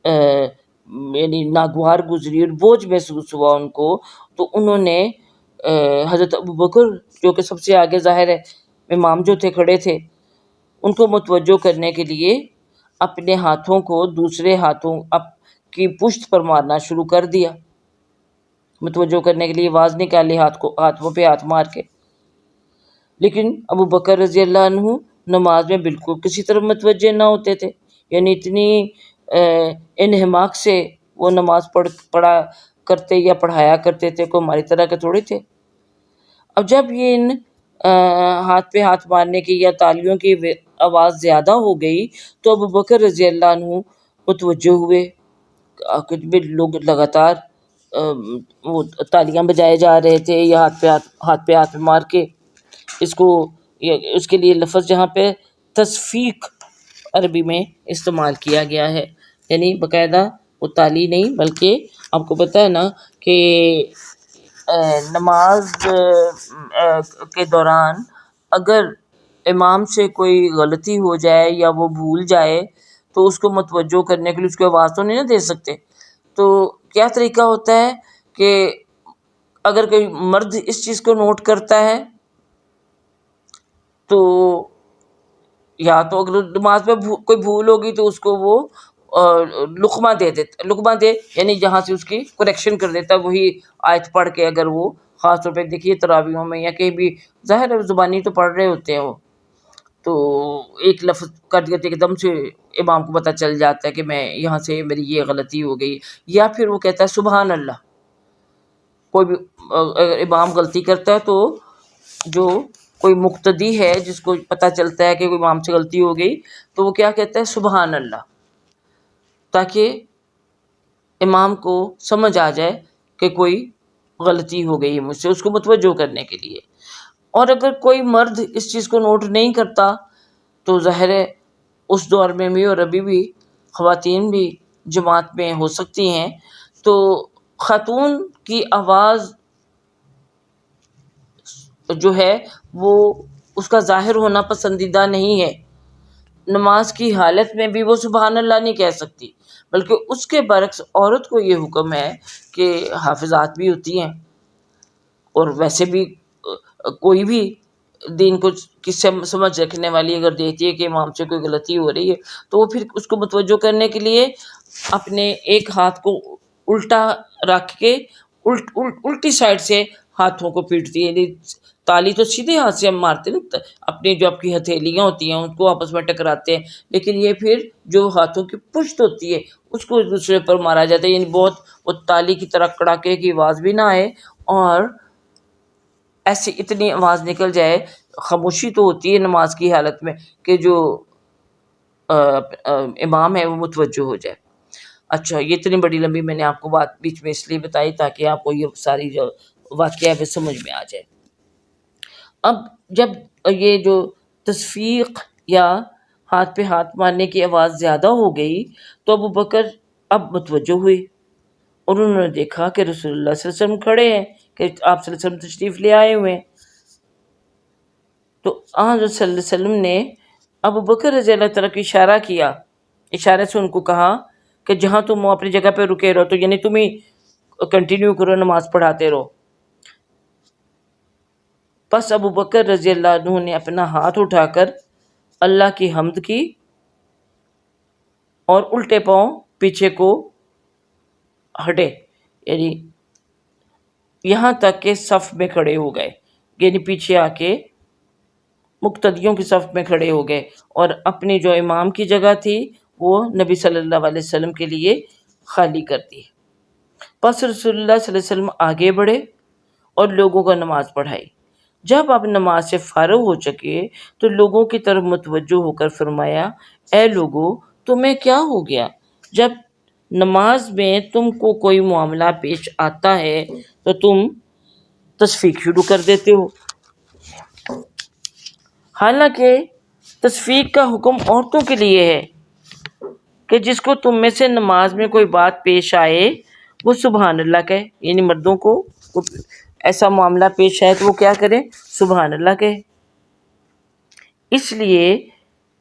یعنی ناگوار گزری اور بوجھ محسوس ہوا ان کو۔ تو انہوں نے حضرت ابو بکر جو کہ سب سے آگے ظاہر ہے امام جو تھے کھڑے تھے، ان کو متوجہ کرنے کے لیے اپنے ہاتھوں کو دوسرے ہاتھوں کی پشت پر مارنا شروع کر دیا، متوجہ کرنے کے لیے آواز نکالی ہاتھوں پہ ہاتھ مار کے۔ لیکن ابو بکر رضی اللہ عنہ نماز میں بالکل کسی طرح متوجہ نہ ہوتے تھے، یعنی اتنی انہماک سے وہ نماز پڑھا کرتے یا پڑھایا کرتے تھے، کوئی ہماری طرح کے تھوڑے تھے۔ اب جب یہ ان ہاتھ پہ ہاتھ مارنے کی یا تالیوں کی آواز زیادہ ہو گئی تو ابو بکر رضی اللہ عنہ متوجہ ہوئے کہ لوگ لگاتار وہ تالیاں بجائے جا رہے تھے یا ہاتھ پہ ہاتھ مار کے اس کے لیے لفظ جہاں پہ تصفیق عربی میں استعمال کیا گیا ہے، یعنی باقاعدہ وہ تالی نہیں بلکہ آپ کو پتہ ہے نا کہ نماز کے دوران اگر امام سے کوئی غلطی ہو جائے یا وہ بھول جائے تو اس کو متوجہ کرنے کے لیے اس کو آواز تو نہیں نہ دے سکتے۔ تو کیا طریقہ ہوتا ہے کہ اگر کوئی مرد اس چیز کو نوٹ کرتا ہے تو یا تو اگر نماز میں کوئی بھول ہوگی تو اس کو وہ لقمہ دے یعنی جہاں سے اس کی کریکشن کر دیتا ہے، وہی آیت پڑھ کے، اگر وہ خاص طور پہ دیکھیے تراویحوں میں یا کہیں بھی ظاہر ہے زبانی تو پڑھ رہے ہوتے ہیں وہ، تو ایک لفظ کر دیا ایک دم سے امام کو پتہ چل جاتا ہے کہ میں یہاں سے میری یہ غلطی ہو گئی، یا پھر وہ کہتا ہے سبحان اللہ۔ کوئی بھی اگر امام غلطی کرتا ہے تو جو کوئی مقتدی ہے جس کو پتہ چلتا ہے کہ کوئی امام سے غلطی ہو گئی تو وہ کیا کہتا ہے سبحان اللہ، تاکہ امام کو سمجھ آ جائے کہ کوئی غلطی ہو گئی ہے مجھ سے، اس کو متوجہ کرنے کے لیے۔ اور اگر کوئی مرد اس چیز کو نوٹ نہیں کرتا تو ظاہر ہے اس دور میں بھی اور ابھی بھی خواتین بھی جماعت میں ہو سکتی ہیں، تو خاتون کی آواز جو ہے وہ اس کا ظاہر ہونا پسندیدہ نہیں ہے. نماز کی حالت میں بھی وہ سبحان اللہ نہیں کہہ سکتی، بلکہ اس کے برعکس عورت کو یہ حکم ہے کہ حافظات بھی ہوتی ہیں، اور ویسے بھی کوئی بھی دین کو کس سے سمجھ رکھنے والی اگر دیکھتی ہے کہ امام سے کوئی غلطی ہو رہی ہے تو وہ پھر اس کو متوجہ کرنے کے لیے اپنے ایک ہاتھ کو الٹا رکھ کے الٹی سائڈ سے ہاتھوں کو پیٹتی ہے. یعنی تالی تو سیدھے ہاتھ سے ہم مارتے ہیں نا، اپنی جو آپ کی ہتھیلیاں ہوتی ہیں ان کو آپس میں ٹکراتے ہیں، لیکن یہ پھر جو ہاتھوں کی پشت ہوتی ہے اس کو ایک دوسرے پر مارا جاتا ہے. یعنی بہت وہ تالی کی طرح کڑاکے کی آواز بھی نہ آئے اور ایسی اتنی آواز نکل جائے. خاموشی تو ہوتی ہے نماز کی حالت میں کہ جو امام ہے وہ متوجہ ہو جائے. اچھا، یہ اتنی بڑی لمبی میں نے آپ کو بات بیچ میں اس لیے بتائی تاکہ آپ کو یہ ساری جو واقعہ ہے سمجھ میں آ جائے. اب جب یہ جو تصفیق یا ہاتھ پہ ہاتھ مارنے کی آواز زیادہ ہو گئی تو ابو بکر اب متوجہ ہوئے اور انہوں نے دیکھا کہ رسول اللہ صلی اللہ علیہ وسلم کھڑے ہیں، کہ آپ صلی اللہ علیہ وسلم تشریف لے آئے ہوئے ہیں. تو حضرت صلی اللہ علیہ وسلم نے ابو بکر رضی اللہ تعالیٰ کو اشارہ کیا، اشارے سے ان کو کہا کہ جہاں تم اپنی جگہ پہ رکے رہو، تو یعنی تم ہی کنٹینیو کرو، نماز پڑھاتے رہو. پس ابو بکر رضی اللہ عنہ نے اپنا ہاتھ اٹھا کر اللہ کی حمد کی اور الٹے پاؤں پیچھے کو ہٹے، یعنی یہاں تک کہ صف میں کھڑے ہو گئے. یعنی پیچھے آ کے مقتدیوں کی صف میں کھڑے ہو گئے اور اپنی جو امام کی جگہ تھی وہ نبی صلی اللہ علیہ وسلم کے لیے خالی کر دی. پس رسول اللہ صلی اللہ علیہ وسلم آگے بڑھے اور لوگوں کو نماز پڑھائی. جب آپ نماز سے فارغ ہو چکے تو لوگوں کی طرف متوجہ ہو کر فرمایا، اے لوگو، تمہیں کیا ہو گیا؟ جب نماز میں تم کو کوئی معاملہ پیش آتا ہے تو تم تصفیق شروع کر دیتے ہو. حالانکہ تصفیق کا حکم عورتوں کے لیے ہے کہ جس کو تم میں سے نماز میں کوئی بات پیش آئے وہ سبحان اللہ کہے. یعنی مردوں کو ایسا معاملہ پیش آئے تو وہ کیا کرے؟ سبحان اللہ کہے. اس لیے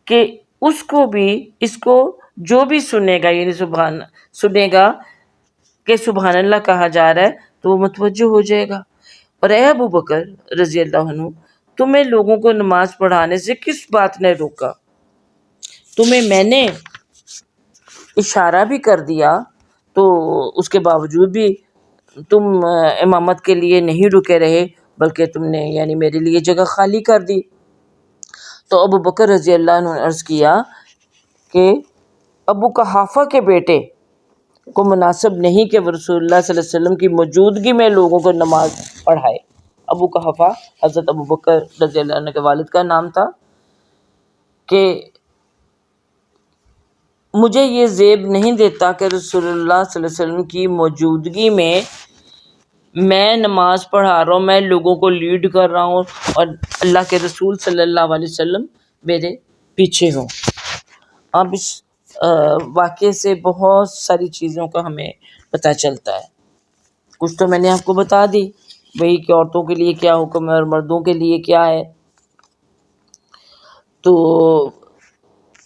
کہ اس کو جو بھی سنے گا، یعنی سنے گا کہ سبحان اللہ کہا جا رہا ہے تو وہ متوجہ ہو جائے گا. اور اے ابو بکر رضی اللہ عنہ، تمہیں لوگوں کو نماز پڑھانے سے کس بات نے روکا؟ تمہیں میں نے اشارہ بھی کر دیا تو اس کے باوجود بھی تم امامت کے لیے نہیں رکے رہے، بلکہ تم نے یعنی میرے لیے جگہ خالی کر دی. تو ابو بکر رضی اللہ عنہ نے عرض کیا کہ ابو قحافہ کے بیٹے کو مناسب نہیں کہ وہ رسول اللہ صلی اللہ علیہ وسلم کی موجودگی میں لوگوں کو نماز پڑھائے. ابو قحافہ حضرت ابو بکر رضی اللہ عنہ کے والد کا نام تھا کہ مجھے یہ زیب نہیں دیتا کہ رسول اللہ صلی اللہ علیہ وسلم کی موجودگی میں نماز پڑھا رہا ہوں، میں لوگوں کو لیڈ کر رہا ہوں اور اللہ کے رسول صلی اللہ علیہ وسلم میرے پیچھے ہوں. اب اس واقعے سے بہت ساری چیزوں کا ہمیں پتہ چلتا ہے. کچھ تو میں نے آپ کو بتا دی بھئی کہ عورتوں کے لیے کیا حکم ہے اور مردوں کے لیے کیا ہے. تو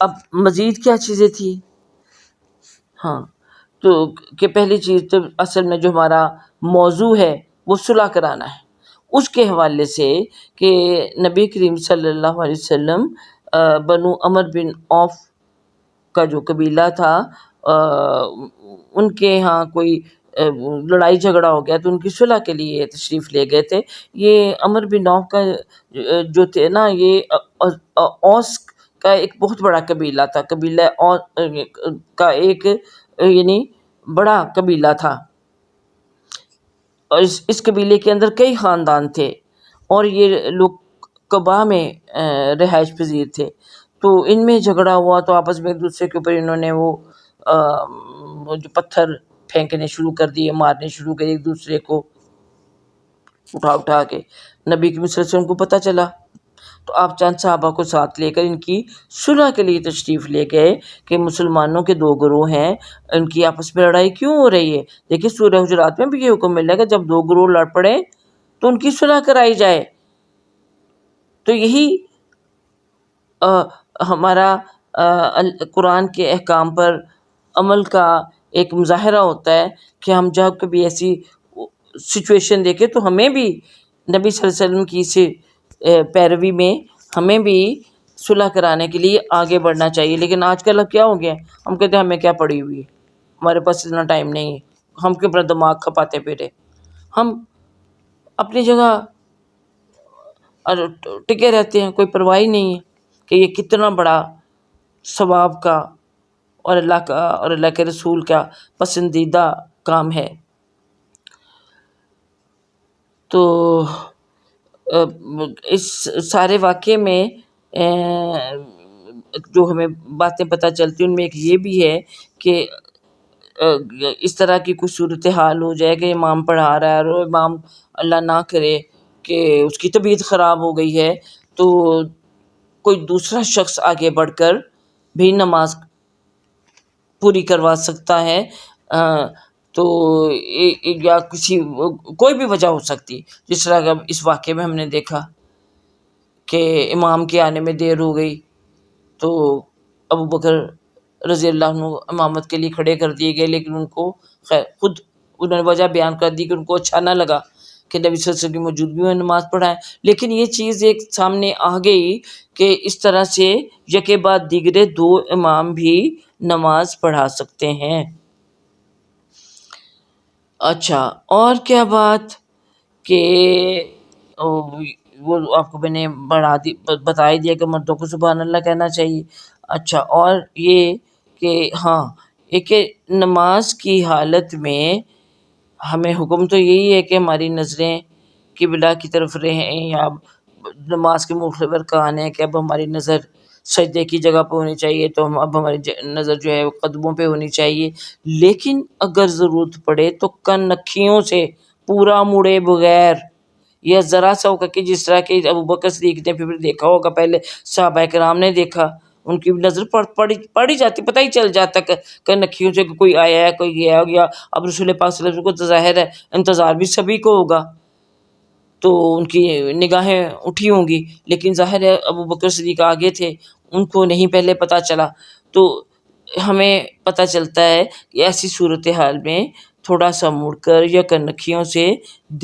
اب مزید کیا چیزیں تھیں؟ ہاں، تو کہ پہلی چیز تو اصل میں جو ہمارا موضوع ہے وہ صلح کرانا ہے. اس کے حوالے سے کہ نبی کریم صلی اللہ علیہ وسلم بنو عمر بن عوف کا جو قبیلہ تھا، ان کے ہاں کوئی لڑائی جھگڑا ہو گیا تو ان کی صلح کے لیے تشریف لے گئے تھے. یہ عمر بن عوف کا جو تھے نا، یہ اوس کا ایک بہت بڑا قبیلہ تھا، قبیلہ کا ایک یعنی بڑا قبیلہ تھا. اور اس قبیلے کے اندر کئی خاندان تھے اور یہ لوگ قبا میں رہائش پذیر تھے. تو ان میں جھگڑا ہوا تو آپس میں ایک دوسرے کے اوپر انہوں نے وہ جو پتھر پھینکنے شروع کر دیے، مارنے شروع کر ایک دوسرے کو اٹھا کے. نبی کی صلی اللہ علیہ وسلم کو پتہ چلا تو آپ چند صحابہ کو ساتھ لے کر ان کی صلح کے لیے تشریف لے گئے کہ مسلمانوں کے دو گروہ ہیں، ان کی آپس میں لڑائی کیوں ہو رہی ہے؟ دیکھیے سورہ حجرات میں بھی یہ حکم مل رہا ہے کہ جب دو گروہ لڑ پڑے تو ان کی صلح کرائی جائے. تو یہی ہمارا قرآن کے احکام پر عمل کا ایک مظاہرہ ہوتا ہے کہ ہم جب کبھی ایسی سچویشن دیکھیں تو ہمیں بھی نبی صلی اللہ علیہ وسلم کی سے پیروی میں ہمیں بھی صلح کرانے کے لیے آگے بڑھنا چاہیے. لیکن آج کل اب کیا ہو گیا, ہم کہتے ہیں ہمیں کیا پڑی ہوئی ہے, ہمارے پاس اتنا ٹائم نہیں ہے, ہم کیوں اپنا دماغ کھپاتے پھرے. ہم اپنی جگہ ٹکے رہتے ہیں, کوئی پرواہ نہیں ہے کہ یہ کتنا بڑا ثواب کا اور اللہ کے رسول کا پسندیدہ کام ہے. تو اس سارے واقعے میں جو ہمیں باتیں پتہ چلتی ہیں ان میں ایک یہ بھی ہے کہ اس طرح کی کچھ صورتحال ہو جائے کہ امام پڑھا رہا ہے اور امام اللہ نہ کرے کہ اس کی طبیعت خراب ہو گئی ہے, تو کوئی دوسرا شخص آگے بڑھ کر بھی نماز پوری کروا سکتا ہے. تو یا کسی کوئی بھی وجہ ہو سکتی, جس طرح کہ اس واقعے میں ہم نے دیکھا کہ امام کے آنے میں دیر ہو گئی تو ابو بکر رضی اللہ عنہ امامت کے لیے کھڑے کر دیے گئے, لیکن ان کو خود انہوں نے وجہ بیان کر دی کہ ان کو اچھا نہ لگا کہ نبی صلی اللہ علیہ وسلم کی موجودگی میں نماز پڑھائیں. لیکن یہ چیز ایک سامنے آ گئی کہ اس طرح سے یکے بعد دیگرے دو امام بھی نماز پڑھا سکتے ہیں. اچھا, اور کیا بات کہ وہ آپ کو میں نے بتا ہی دیا کہ مردوں کو سبحان اللہ کہنا چاہیے. اچھا, اور یہ کہ ہاں ایک نماز کی حالت میں ہمیں حکم تو یہی ہے کہ ہماری نظریں قبلہ کی طرف رہیں, یا نماز کے مختبر ارکان ہیں کہ اب ہماری نظر سجدے کی جگہ پہ ہونی چاہیے, تو اب ہماری نظر جو ہے وہ قدموں پہ ہونی چاہیے. لیکن اگر ضرورت پڑے تو کنکھیوں سے پورا مڑے بغیر, یا ذرا سا ہوگا کہ جس طرح کہ ابو بکر صدیق نے پھر دیکھا ہوگا, پہلے صحابہ کرام نے دیکھا, ان کی نظر پڑ جاتی, پتہ ہی چل جاتا کہ نکھیوں سے کوئی آیا ہے کوئی گیا ہو گیا. اب رسول پاک صلی اللہ علیہ وسلم کو تو ظاہر ہے انتظار بھی سبھی کو ہوگا, تو ان کی نگاہیں اٹھی ہوں گی, لیکن ظاہر ہے ابو بکر صدیق آگے تھے, ان کو نہیں پہلے پتہ چلا. تو ہمیں پتہ چلتا ہے کہ ایسی صورتحال میں تھوڑا سا مڑ کر یا کنکھیوں سے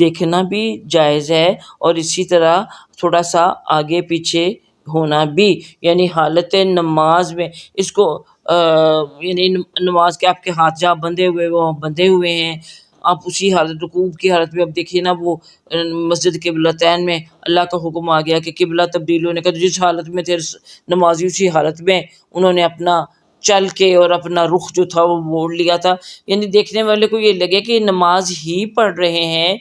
دیکھنا بھی جائز ہے, اور اسی طرح تھوڑا سا آگے پیچھے ہونا بھی, یعنی حالت نماز میں اس کو یعنی نماز کے آپ کے ہاتھ جہاں بندھے ہوئے وہ بندھے ہوئے ہیں, آپ اسی حالت رکوع کی حالت میں, اب دیکھیے نا وہ مسجد قبلتین میں اللہ کا حکم آ گیا کہ قبلہ تبدیل ہونے کا, جس حالت میں تھے نمازی اسی حالت میں انہوں نے اپنا چل کے اور اپنا رخ جو تھا وہ موڑ لیا تھا. یعنی دیکھنے والے کو یہ لگے کہ نماز ہی پڑھ رہے ہیں,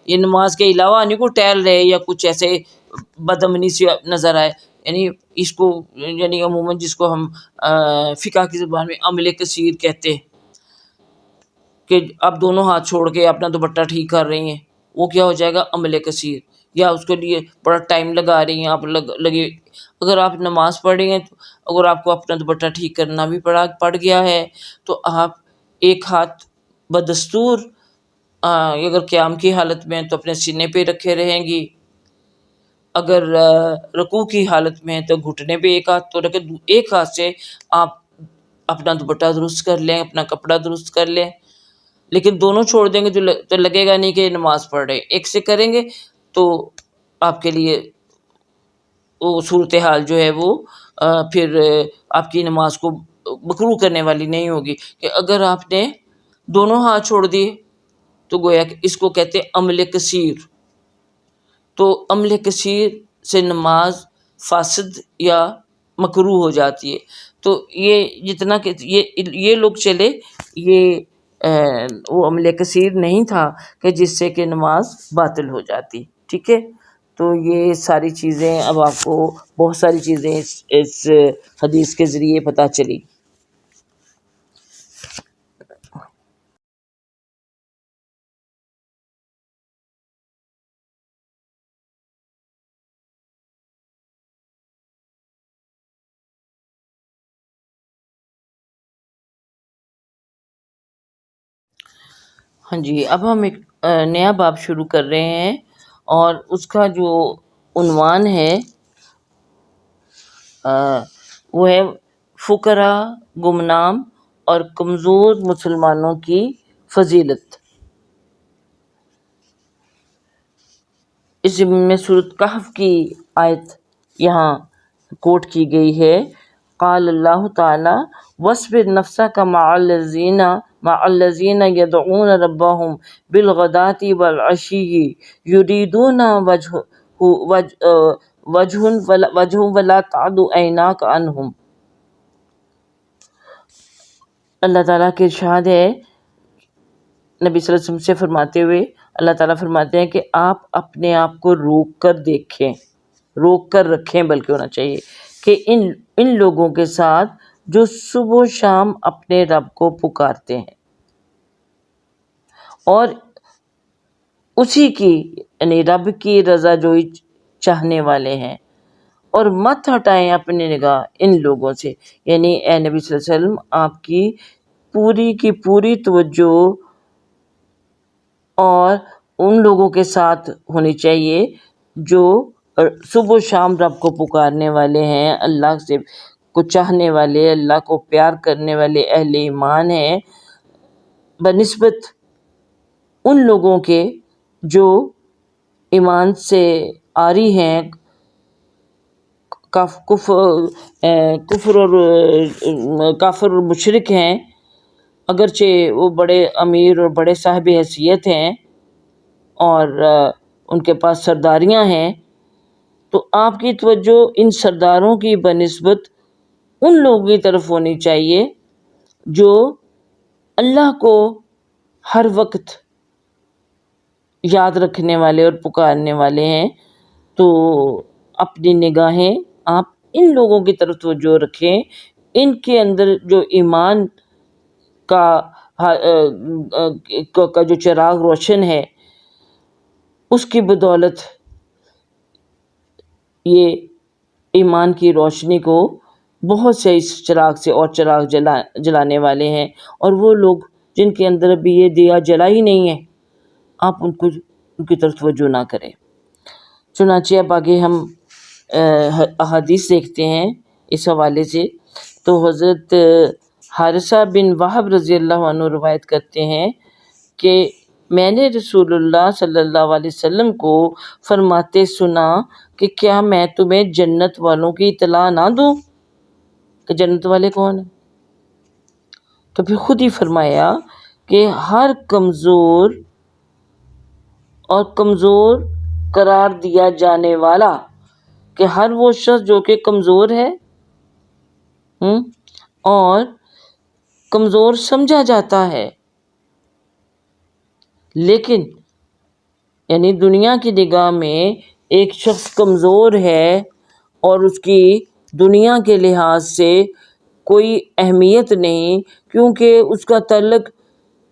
یہ نماز کے علاوہ نہیں کو ٹہل رہے یا کچھ ایسے بدامنی سی نظر آئے. یعنی اس کو یعنی عموماً جس کو ہم فقہ کی زبان میں عمل کثیر کہتے ہیں کہ آپ دونوں ہاتھ چھوڑ کے اپنا دوپٹہ ٹھیک کر رہی ہیں, وہ کیا ہو جائے گا عمل کثیر, یا اس کے لیے بڑا ٹائم لگا رہی ہیں آپ لگے. اگر آپ نماز پڑھ رہی ہیں تو اگر آپ کو اپنا دوپٹہ ٹھیک کرنا بھی پڑ گیا ہے تو آپ ایک ہاتھ بدستور اگر قیام کی حالت میں تو اپنے سینے پہ رکھے رہیں گی, اگر رکوع کی حالت میں تو گھٹنے پہ ایک ہاتھ تو رکھے, ایک ہاتھ سے آپ اپنا دوپٹہ درست کر لیں, اپنا کپڑا درست کر لیں. لیکن دونوں چھوڑ دیں گے تو لگے گا نہیں کہ نماز پڑھ رہے, ایک سے کریں گے تو آپ کے لیے وہ صورتحال جو ہے وہ پھر آپ کی نماز کو مکروہ کرنے والی نہیں ہوگی. کہ اگر آپ نے دونوں ہاتھ چھوڑ دیے تو گویا کہ اس کو کہتے عمل کثیر, تو عمل کثیر سے نماز فاسد یا مکروہ ہو جاتی ہے. تو یہ جتنا کہ یہ لوگ چلے, یہ وہ عمل کثیر نہیں تھا کہ جس سے کہ نماز باطل ہو جاتی. ٹھیک ہے, تو یہ ساری چیزیں اب آپ کو بہت ساری چیزیں اس حدیث کے ذریعے پتہ چلی. ہاں جی, اب ہم ایک نیا باب شروع کر رہے ہیں, اور اس کا جو عنوان ہے وہ ہے فقراء، گمنام اور کمزور مسلمانوں کی فضیلت۔ اس میں سورۃ کہف کی آیت یہاں کوٹ کی گئی ہے۔ قال اللہ تعالی وَاصْبِرْ نَفْسَكَ مع الذین يدعون ربهم بالغداة والعشی یریدون وجہ ولا تعد عیناک عنہم۔ اللہ تعالیٰ کے ارشاد ہے نبی صلی اللہ علیہ وسلم سے فرماتے ہوئے، اللہ تعالیٰ فرماتے ہیں کہ آپ اپنے آپ کو روک کر دیکھیں، روک کر رکھیں بلکہ ہونا چاہیے، کہ ان لوگوں کے ساتھ جو صبح و شام اپنے رب کو پکارتے ہیں اور اسی کی یعنی رب کی رضا جوئی چاہنے والے ہیں، اور مت ہٹائیں اپنی نگاہ ان لوگوں سے، یعنی اے نبی صلی اللہ علیہ وسلم آپ کی پوری توجہ اور ان لوگوں کے ساتھ ہونی چاہیے جو صبح و شام رب کو پکارنے والے ہیں، اللہ سے کو چاہنے والے، اللہ کو پیار کرنے والے اہل ایمان ہیں، بنسبت ان لوگوں کے جو ایمان سے عاری ہیں، کفر اور مشرک ہیں، اگرچہ وہ بڑے امیر اور بڑے صاحب حیثیت ہیں اور ان کے پاس سرداریاں ہیں، تو آپ کی توجہ ان سرداروں کی بنسبت ان لوگوں کی طرف ہونی چاہیے جو اللہ کو ہر وقت یاد رکھنے والے اور پکارنے والے ہیں۔ تو اپنی نگاہیں آپ ان لوگوں کی طرف توجہ رکھیں، ان کے اندر جو ایمان کا جو چراغ روشن ہے اس کی بدولت یہ ایمان کی روشنی کو بہت سے اس چراغ سے اور چراغ جلانے والے ہیں، اور وہ لوگ جن کے اندر ابھی یہ دیا جلا ہی نہیں ہے آپ ان کی طرف توجہ نہ کریں۔ چنانچہ اب آگے ہم احادیث دیکھتے ہیں اس حوالے سے۔ تو حضرت حارثہ بن وہب رضی اللہ عنہ روایت کرتے ہیں کہ میں نے رسول اللہ صلی اللہ علیہ وسلم کو فرماتے سنا کہ کیا میں تمہیں جنت والوں کی اطلاع نہ دوں کہ جنت والے کون ہیں؟ تو پھر خود ہی فرمایا کہ ہر کمزور قرار دیا جانے والا، کہ ہر وہ شخص جو کہ کمزور ہے اور کمزور سمجھا جاتا ہے، لیکن یعنی دنیا کی نگاہ میں ایک شخص کمزور ہے اور اس کی دنیا کے لحاظ سے کوئی اہمیت نہیں، کیونکہ اس کا تعلق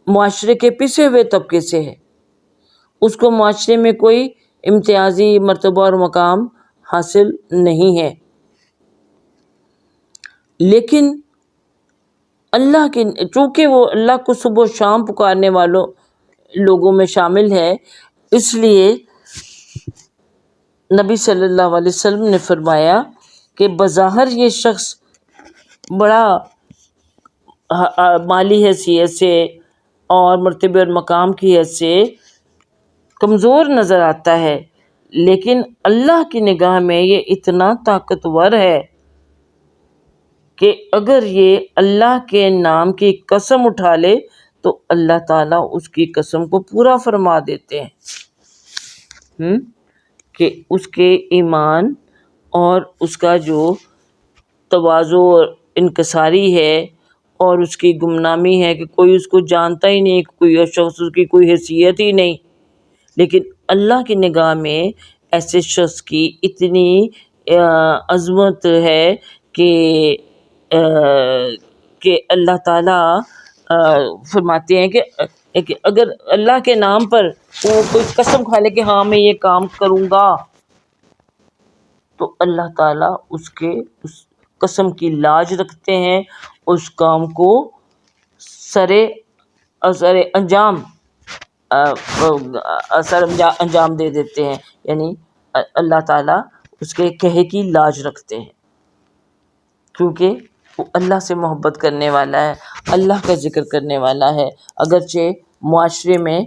معاشرے کے پسے ہوئے طبقے سے ہے، اس کو معاشرے میں کوئی امتیازی مرتبہ اور مقام حاصل نہیں ہے، لیکن اللہ کی چونکہ وہ اللہ کو صبح و شام پکارنے والوں لوگوں میں شامل ہے، اس لیے نبی صلی اللہ علیہ وسلم نے فرمایا کہ بظاہر یہ شخص بڑا مالی حیثیت سے اور مرتبے اور مقام کی حیثیت سے کمزور نظر آتا ہے، لیکن اللہ کی نگاہ میں یہ اتنا طاقتور ہے کہ اگر یہ اللہ کے نام کی قسم اٹھا لے تو اللہ تعالیٰ اس کی قسم کو پورا فرما دیتے ہیں، کہ اس کے ایمان اور اس کا جو تواضع اور انکساری ہے اور اس کی گمنامی ہے کہ کوئی اس کو جانتا ہی نہیں، کوئی شخص اس کی کوئی حیثیت ہی نہیں، لیکن اللہ کی نگاہ میں ایسے شخص کی اتنی عظمت ہے کہ اللہ تعالیٰ فرماتے ہیں کہ اگر اللہ کے نام پر وہ کوئی قسم کھا لے کہ ہاں میں یہ کام کروں گا، تو اللہ تعالیٰ اس قسم کی لاج رکھتے ہیں، اس کام کو انجام دے دیتے ہیں، یعنی اللہ تعالیٰ اس کے کہے کی لاج رکھتے ہیں، کیونکہ وہ اللہ سے محبت کرنے والا ہے، اللہ کا ذکر کرنے والا ہے، اگرچہ معاشرے میں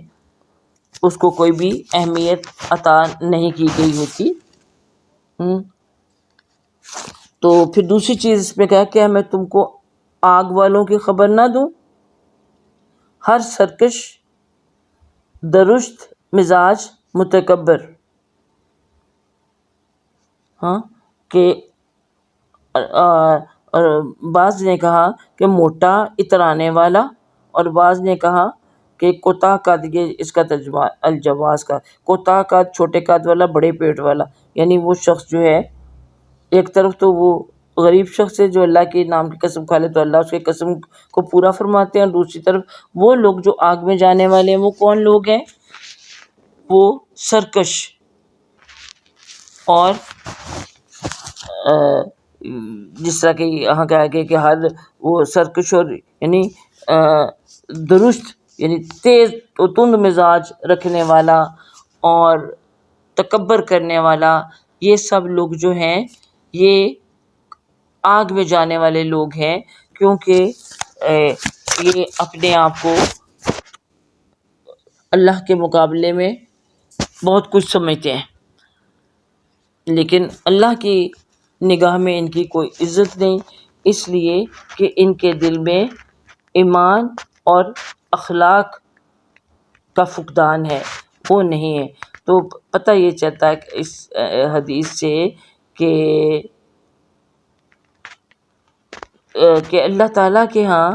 اس کو کوئی بھی اہمیت عطا نہیں کی گئی ہوتی۔ تو پھر دوسری چیز اس میں کہا کہ میں تم کو آگ والوں کی خبر نہ دوں، ہر سرکش، درست مزاج، متکبر، کہ اور بعض نے کہا کہ موٹا اترانے والا، اور بعض نے کہا کہ کوتا قد، یہ اس کا ترجمہ الجواز کا، کوتا قد چھوٹے قد والا، بڑے پیٹ والا، یعنی وہ شخص جو ہے ایک طرف تو وہ غریب شخص ہے جو اللہ کے نام کی قسم کھا لے تو اللہ اس کی قسم کو پورا فرماتے ہیں، اور دوسری طرف وہ لوگ جو آگ میں جانے والے ہیں وہ کون لوگ ہیں؟ وہ سرکش اور جس طرح کہ یہاں کہا گیا کہ ہر وہ سرکش اور یعنی درست یعنی تیز و تند مزاج رکھنے والا اور تکبر کرنے والا، یہ سب لوگ جو ہیں یہ آگ میں جانے والے لوگ ہیں، کیونکہ یہ اپنے آپ کو اللہ کے مقابلے میں بہت کچھ سمجھتے ہیں، لیکن اللہ کی نگاہ میں ان کی کوئی عزت نہیں، اس لیے کہ ان کے دل میں ایمان اور اخلاق کا فقدان ہے، وہ نہیں ہے۔ تو پتہ یہ چلتا ہے کہ اس حدیث سے کہ اللہ تعالیٰ کے ہاں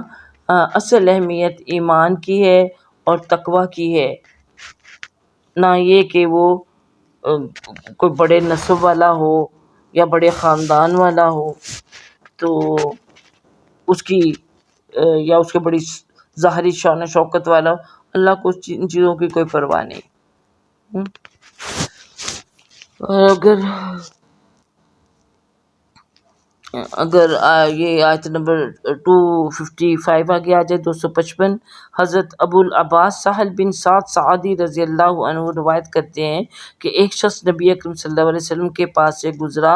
اصل اہمیت ایمان کی ہے اور تقوی کی ہے، نہ یہ کہ وہ کوئی بڑے نسب والا ہو یا بڑے خاندان والا ہو تو اس کی یا اس کے بڑی ظاہری شان و شوکت والا ہو، اللہ کو ان چیزوں کی کوئی پرواہ نہیں۔ اگر یہ آیت نمبر 255 آگے آ جائے، 255، حضرت ابو العباس سہل بن سعد سعدی رضی اللہ عنہ روایت کرتے ہیں کہ ایک شخص نبی اکرم صلی اللہ علیہ وسلم کے پاس سے گزرا،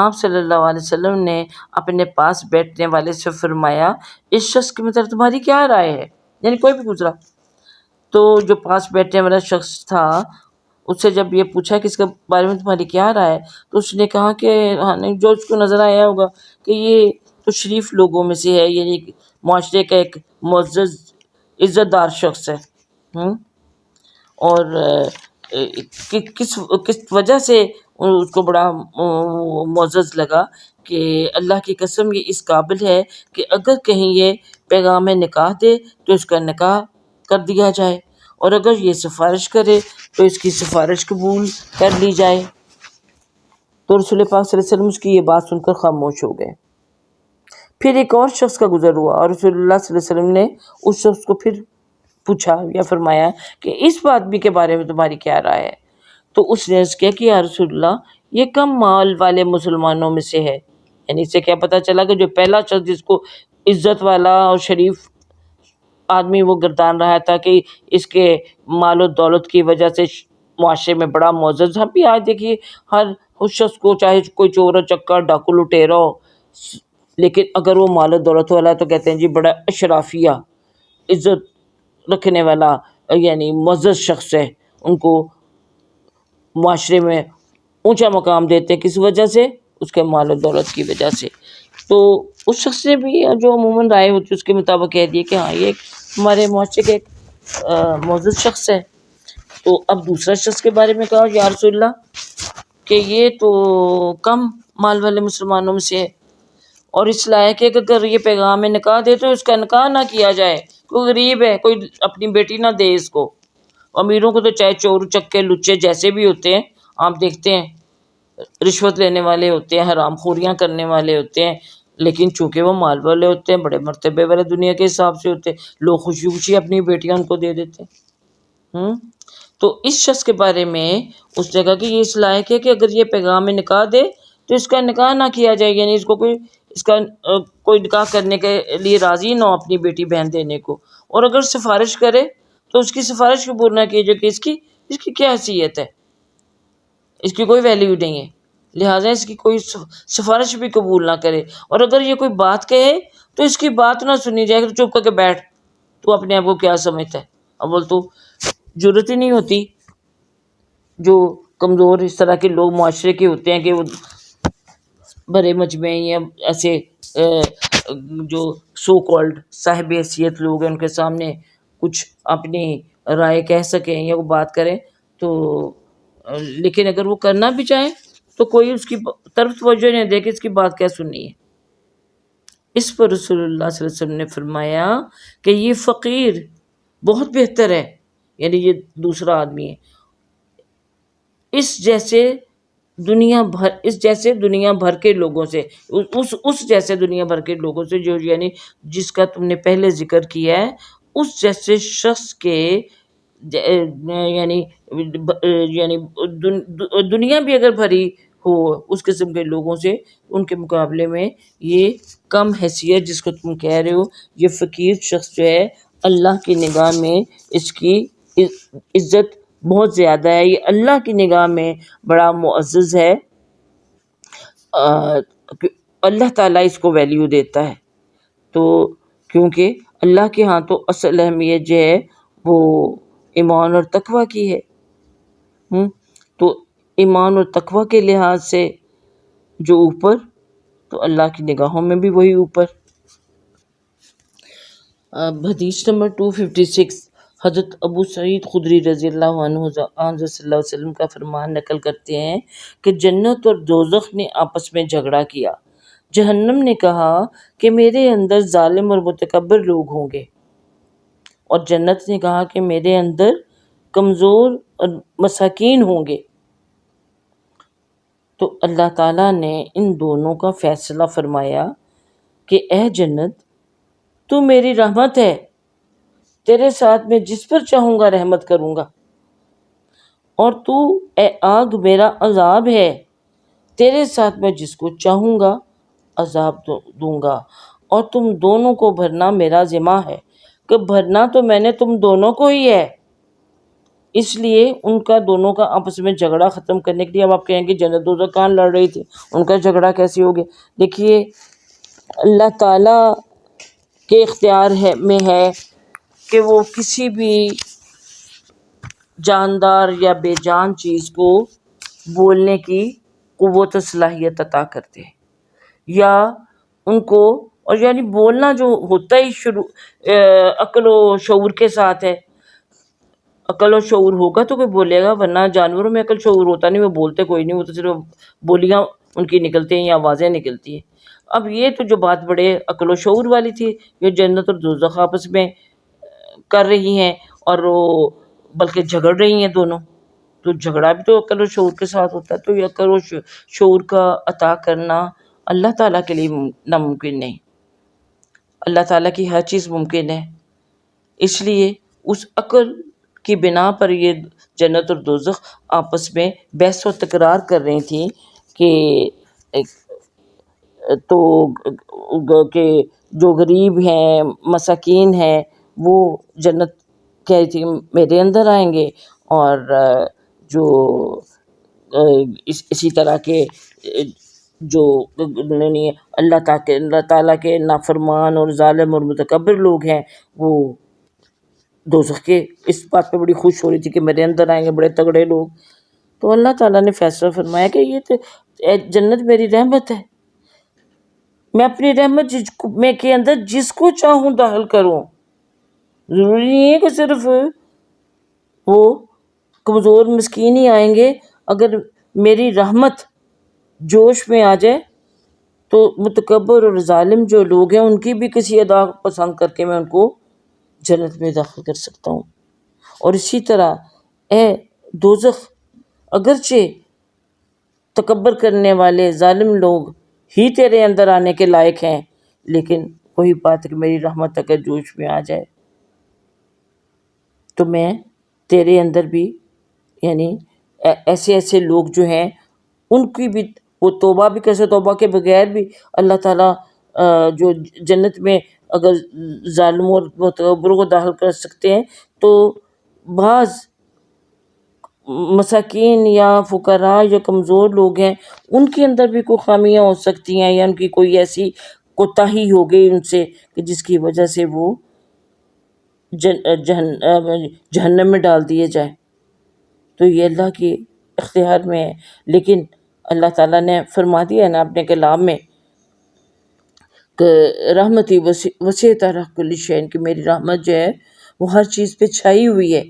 آپ صلی اللہ علیہ وسلم نے اپنے پاس بیٹھنے والے سے فرمایا اس شخص کے متعلق تمہاری کیا رائے ہے؟ یعنی کوئی بھی گزرا تو جو پاس بیٹھنے والا شخص تھا اس سے جب یہ پوچھا کہ اس کے بارے میں تمہاری کیا رائے ہے، تو اس نے کہا کہ جو اس کو نظر آیا ہوگا کہ یہ تو شریف لوگوں میں سے ہے، یعنی معاشرے کا ایک معزز عزت دار شخص ہے، اور کس وجہ سے اس کو بڑا معزز لگا کہ اللہ کی قسم یہ اس قابل ہے کہ اگر کہیں یہ پیغام نکاح دے تو اس کا نکاح کر دیا جائے، اور اگر یہ سفارش کرے تو اس کی سفارش قبول کر لی جائے۔ تو رسول پاک صلی اللہ علیہ وسلم اس کی یہ بات سن کر خاموش ہو گئے۔ پھر ایک اور شخص کا گزر ہوا اور رسول اللہ صلی اللہ علیہ وسلم نے اس شخص کو پھر پوچھا یا فرمایا کہ اس بات بھی کے بارے میں تمہاری کیا رائے ہے؟ تو اس نے عرض کیا کہ یا رسول اللہ یہ کم مال والے مسلمانوں میں سے ہے، یعنی اس سے کیا پتہ چلا کہ جو پہلا شخص جس کو عزت والا اور شریف آدمی وہ گردان رہا تھا کہ اس کے مال و دولت کی وجہ سے معاشرے میں بڑا معزز، ہم بھی آج دیکھیے ہر اس شخص کو چاہے کوئی چور چکر ڈاکو لٹیرا ہو، لیکن اگر وہ مال و دولت والا ہے تو کہتے ہیں جی بڑا اشرافیہ عزت رکھنے والا یعنی معزز شخص ہے، ان کو معاشرے میں اونچا مقام دیتے ہیں، کس وجہ سے؟ اس کے مال و دولت کی وجہ سے۔ تو اس شخص نے بھی جو عموماً رائے ہوتی ہے اس کے مطابق کہہ دیے کہ ہاں یہ ہمارے معاشرے کے ایک معزز شخص ہے۔ تو اب دوسرا شخص کے بارے میں کہا یا رسول اللہ کہ یہ تو کم مال والے مسلمانوں میں سے ہے، اور اس لائق ہے کہ اگر یہ پیغام نکاح دے تو اس کا نکاح نہ کیا جائے، کوئی غریب ہے کوئی اپنی بیٹی نہ دے اس کو۔ امیروں کو تو چاہے چور چکے لچے جیسے بھی ہوتے ہیں آپ دیکھتے ہیں رشوت لینے والے ہوتے ہیں، حرام خوریاں کرنے والے ہوتے ہیں، لیکن چونکہ وہ مال والے ہوتے ہیں، بڑے مرتبے والے دنیا کے حساب سے ہوتے ہیں، لوگ خوشی خوشی اپنی بیٹیاں ان کو دے دیتے ہیں۔ تو اس شخص کے بارے میں اس نے کہا کہ یہ اس لائق ہے کہ اگر یہ پیغام نکاح دے تو اس کا نکاح نہ کیا جائے، یعنی اس کو کوئی نکاح کرنے کے لیے راضی نہ ہو اپنی بیٹی بہن دینے کو، اور اگر سفارش کرے تو اس کی سفارش قبول نہ کی جائے کہ اس کی کیا حیثیت ہے۔ اس کی کوئی ویلیو نہیں ہے، لہٰذا اس کی کوئی سفارش بھی قبول نہ کرے، اور اگر یہ کوئی بات کہے تو اس کی بات نہ سنی جائے کہ چپ کر کے بیٹھ، تو اپنے آپ کو کیا سمجھتا ہے؟ اول تو ضرورت ہی نہیں ہوتی، جو کمزور اس طرح کے لوگ معاشرے کے ہوتے ہیں کہ وہ بڑے مجمع یا ایسے جو سو کالڈ صاحب حیثیت لوگ ہیں ان کے سامنے کچھ اپنی رائے کہہ سکیں یا وہ بات کریں، تو لیکن اگر وہ کرنا بھی چاہیں تو کوئی اس کی طرف توجہ نہیں دے کہ اس کی بات کیا سننی ہے۔ اس پر رسول اللہ صلی اللہ علیہ وسلم نے فرمایا کہ یہ فقیر بہت بہتر ہے، یعنی یہ دوسرا آدمی ہے، اس جیسے دنیا بھر کے لوگوں سے، اس جیسے دنیا بھر کے لوگوں سے، جو یعنی جس کا تم نے پہلے ذکر کیا ہے، اس جیسے شخص کے یعنی دنیا بھی اگر بھری ہو اس قسم کے لوگوں سے، ان کے مقابلے میں یہ کم حیثیت جس کو تم کہہ رہے ہو، یہ فقیر شخص جو ہے اللہ کی نگاہ میں اس کی عزت بہت زیادہ ہے، یہ اللہ کی نگاہ میں بڑا معزز ہے، اللہ تعالیٰ اس کو ویلیو دیتا ہے، تو کیونکہ اللہ کے ہاں تو اصل اہمیت جو ہے وہ ایمان اور تقوی کی ہے، تو ایمان اور تقوی کے لحاظ سے جو اوپر، تو اللہ کی نگاہوں میں بھی وہی اوپر۔ حدیث نمبر 256، حضرت ابو سعید خدری رضی اللہ عنہ صلی اللہ علیہ وسلم کا فرمان نقل کرتے ہیں کہ جنت اور دوزخ نے آپس میں جھگڑا کیا، جہنم نے کہا کہ میرے اندر ظالم اور متکبر لوگ ہوں گے، اور جنت نے کہا کہ میرے اندر کمزور اور مساکین ہوں گے، تو اللہ تعالیٰ نے ان دونوں کا فیصلہ فرمایا کہ اے جنت تو میری رحمت ہے، تیرے ساتھ میں جس پر چاہوں گا رحمت کروں گا، اور تو اے آگ میرا عذاب ہے، تیرے ساتھ میں جس کو چاہوں گا عذاب دوں گا، اور تم دونوں کو بھرنا میرا ذمہ ہے، کہ بھرنا تو میں نے تم دونوں کو ہی ہے، اس لیے ان کا دونوں کا آپس میں جھگڑا ختم کرنے کے لیے، اب آپ کہیں گے جنت دوزخ کہاں لڑ رہی تھی، ان کا جھگڑا کیسے ہو گیا؟ دیکھیے اللہ تعالیٰ کے اختیار میں ہے کہ وہ کسی بھی جاندار یا بے جان چیز کو بولنے کی قوت و صلاحیت عطا کرتے ہیں، یا ان کو، اور یعنی بولنا جو ہوتا ہی عقل و شعور کے ساتھ ہے، عقل و شعور ہوگا تو کوئی بولے گا، ورنہ جانوروں میں عقل شعور ہوتا نہیں، وہ بولتے کوئی نہیں، وہ تو صرف بولیاں ان کی نکلتی ہیں یا آوازیں نکلتی ہیں۔ اب یہ تو جو بات بڑے عقل و شعور والی تھی، یہ جنت اور دوزخ آپس میں کر رہی ہیں، اور وہ بلکہ جھگڑ رہی ہیں دونوں، تو جھگڑا بھی تو عقل و شعور کے ساتھ ہوتا ہے، تو یہ عقل و شعور کا عطا کرنا اللہ تعالیٰ کے لیے ناممکن نہیں، اللہ تعالیٰ کی ہر چیز ممکن ہے، اس لیے اس عقل کی بنا پر یہ جنت اور دوزخ آپس میں بحث و تکرار کر رہی تھیں کہ جو غریب ہیں، مساکین ہیں، وہ جنت کہہ رہی تھی میرے اندر آئیں گے، اور جو اسی طرح کے جو اللہ تعالیٰ کے نافرمان اور ظالم اور متکبر لوگ ہیں، وہ دوزخ کے اس بات پہ بڑی خوش ہو رہی تھی کہ میرے اندر آئیں گے بڑے تگڑے لوگ، تو اللہ تعالیٰ نے فیصلہ فرمایا کہ یہ جنت میری رحمت ہے، میں اپنی رحمت میں کے اندر جس کو چاہوں داخل کروں، ضروری نہیں ہے کہ صرف وہ کمزور مسکین ہی آئیں گے، اگر میری رحمت جوش میں آ جائے تو متکبر اور ظالم جو لوگ ہیں ان کی بھی کسی ادا پسند کر کے میں ان کو جنت میں داخل کر سکتا ہوں۔ اور اسی طرح اے دوزخ اگرچہ تکبر کرنے والے ظالم لوگ ہی تیرے اندر آنے کے لائق ہیں، لیکن وہی بات ہے کہ میری رحمت اگر جوش میں آ جائے تو میں تیرے اندر بھی، یعنی ایسے لوگ جو ہیں ان کی بھی وہ توبہ بھی کیسے، توبہ کے بغیر بھی اللہ تعالیٰ جو جنت میں اگر ظالموں اور متکبروں کو داخل کر سکتے ہیں، تو بعض مساکین یا فقراء یا کمزور لوگ ہیں ان کے اندر بھی کوئی خامیاں ہو سکتی ہیں، یا ان کی کوئی ایسی کوتاہی ہو گئی ان سے کہ جس کی وجہ سے وہ جہنم میں ڈال دیے جائیں، تو یہ اللہ کے اختیار میں ہے۔ لیکن اللہ تعالیٰ نے فرما دیا ہے نا اپنے کلام میں کہ رحمتی وسیع طرح کل شین، کہ میری رحمت جو ہے وہ ہر چیز پہ چھائی ہوئی ہے۔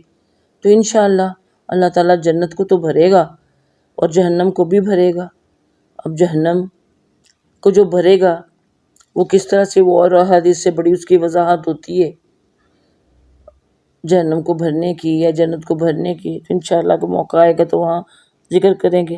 تو انشاءاللہ اللہ تعالیٰ جنت کو تو بھرے گا اور جہنم کو بھی بھرے گا۔ اب جہنم کو جو بھرے گا وہ کس طرح سے، وہ اور حدیث سے بڑی اس کی وضاحت ہوتی ہے جہنم کو بھرنے کی یا جنت کو بھرنے کی، تو انشاءاللہ کو موقع آئے گا تو وہاں ذکر کریں گے۔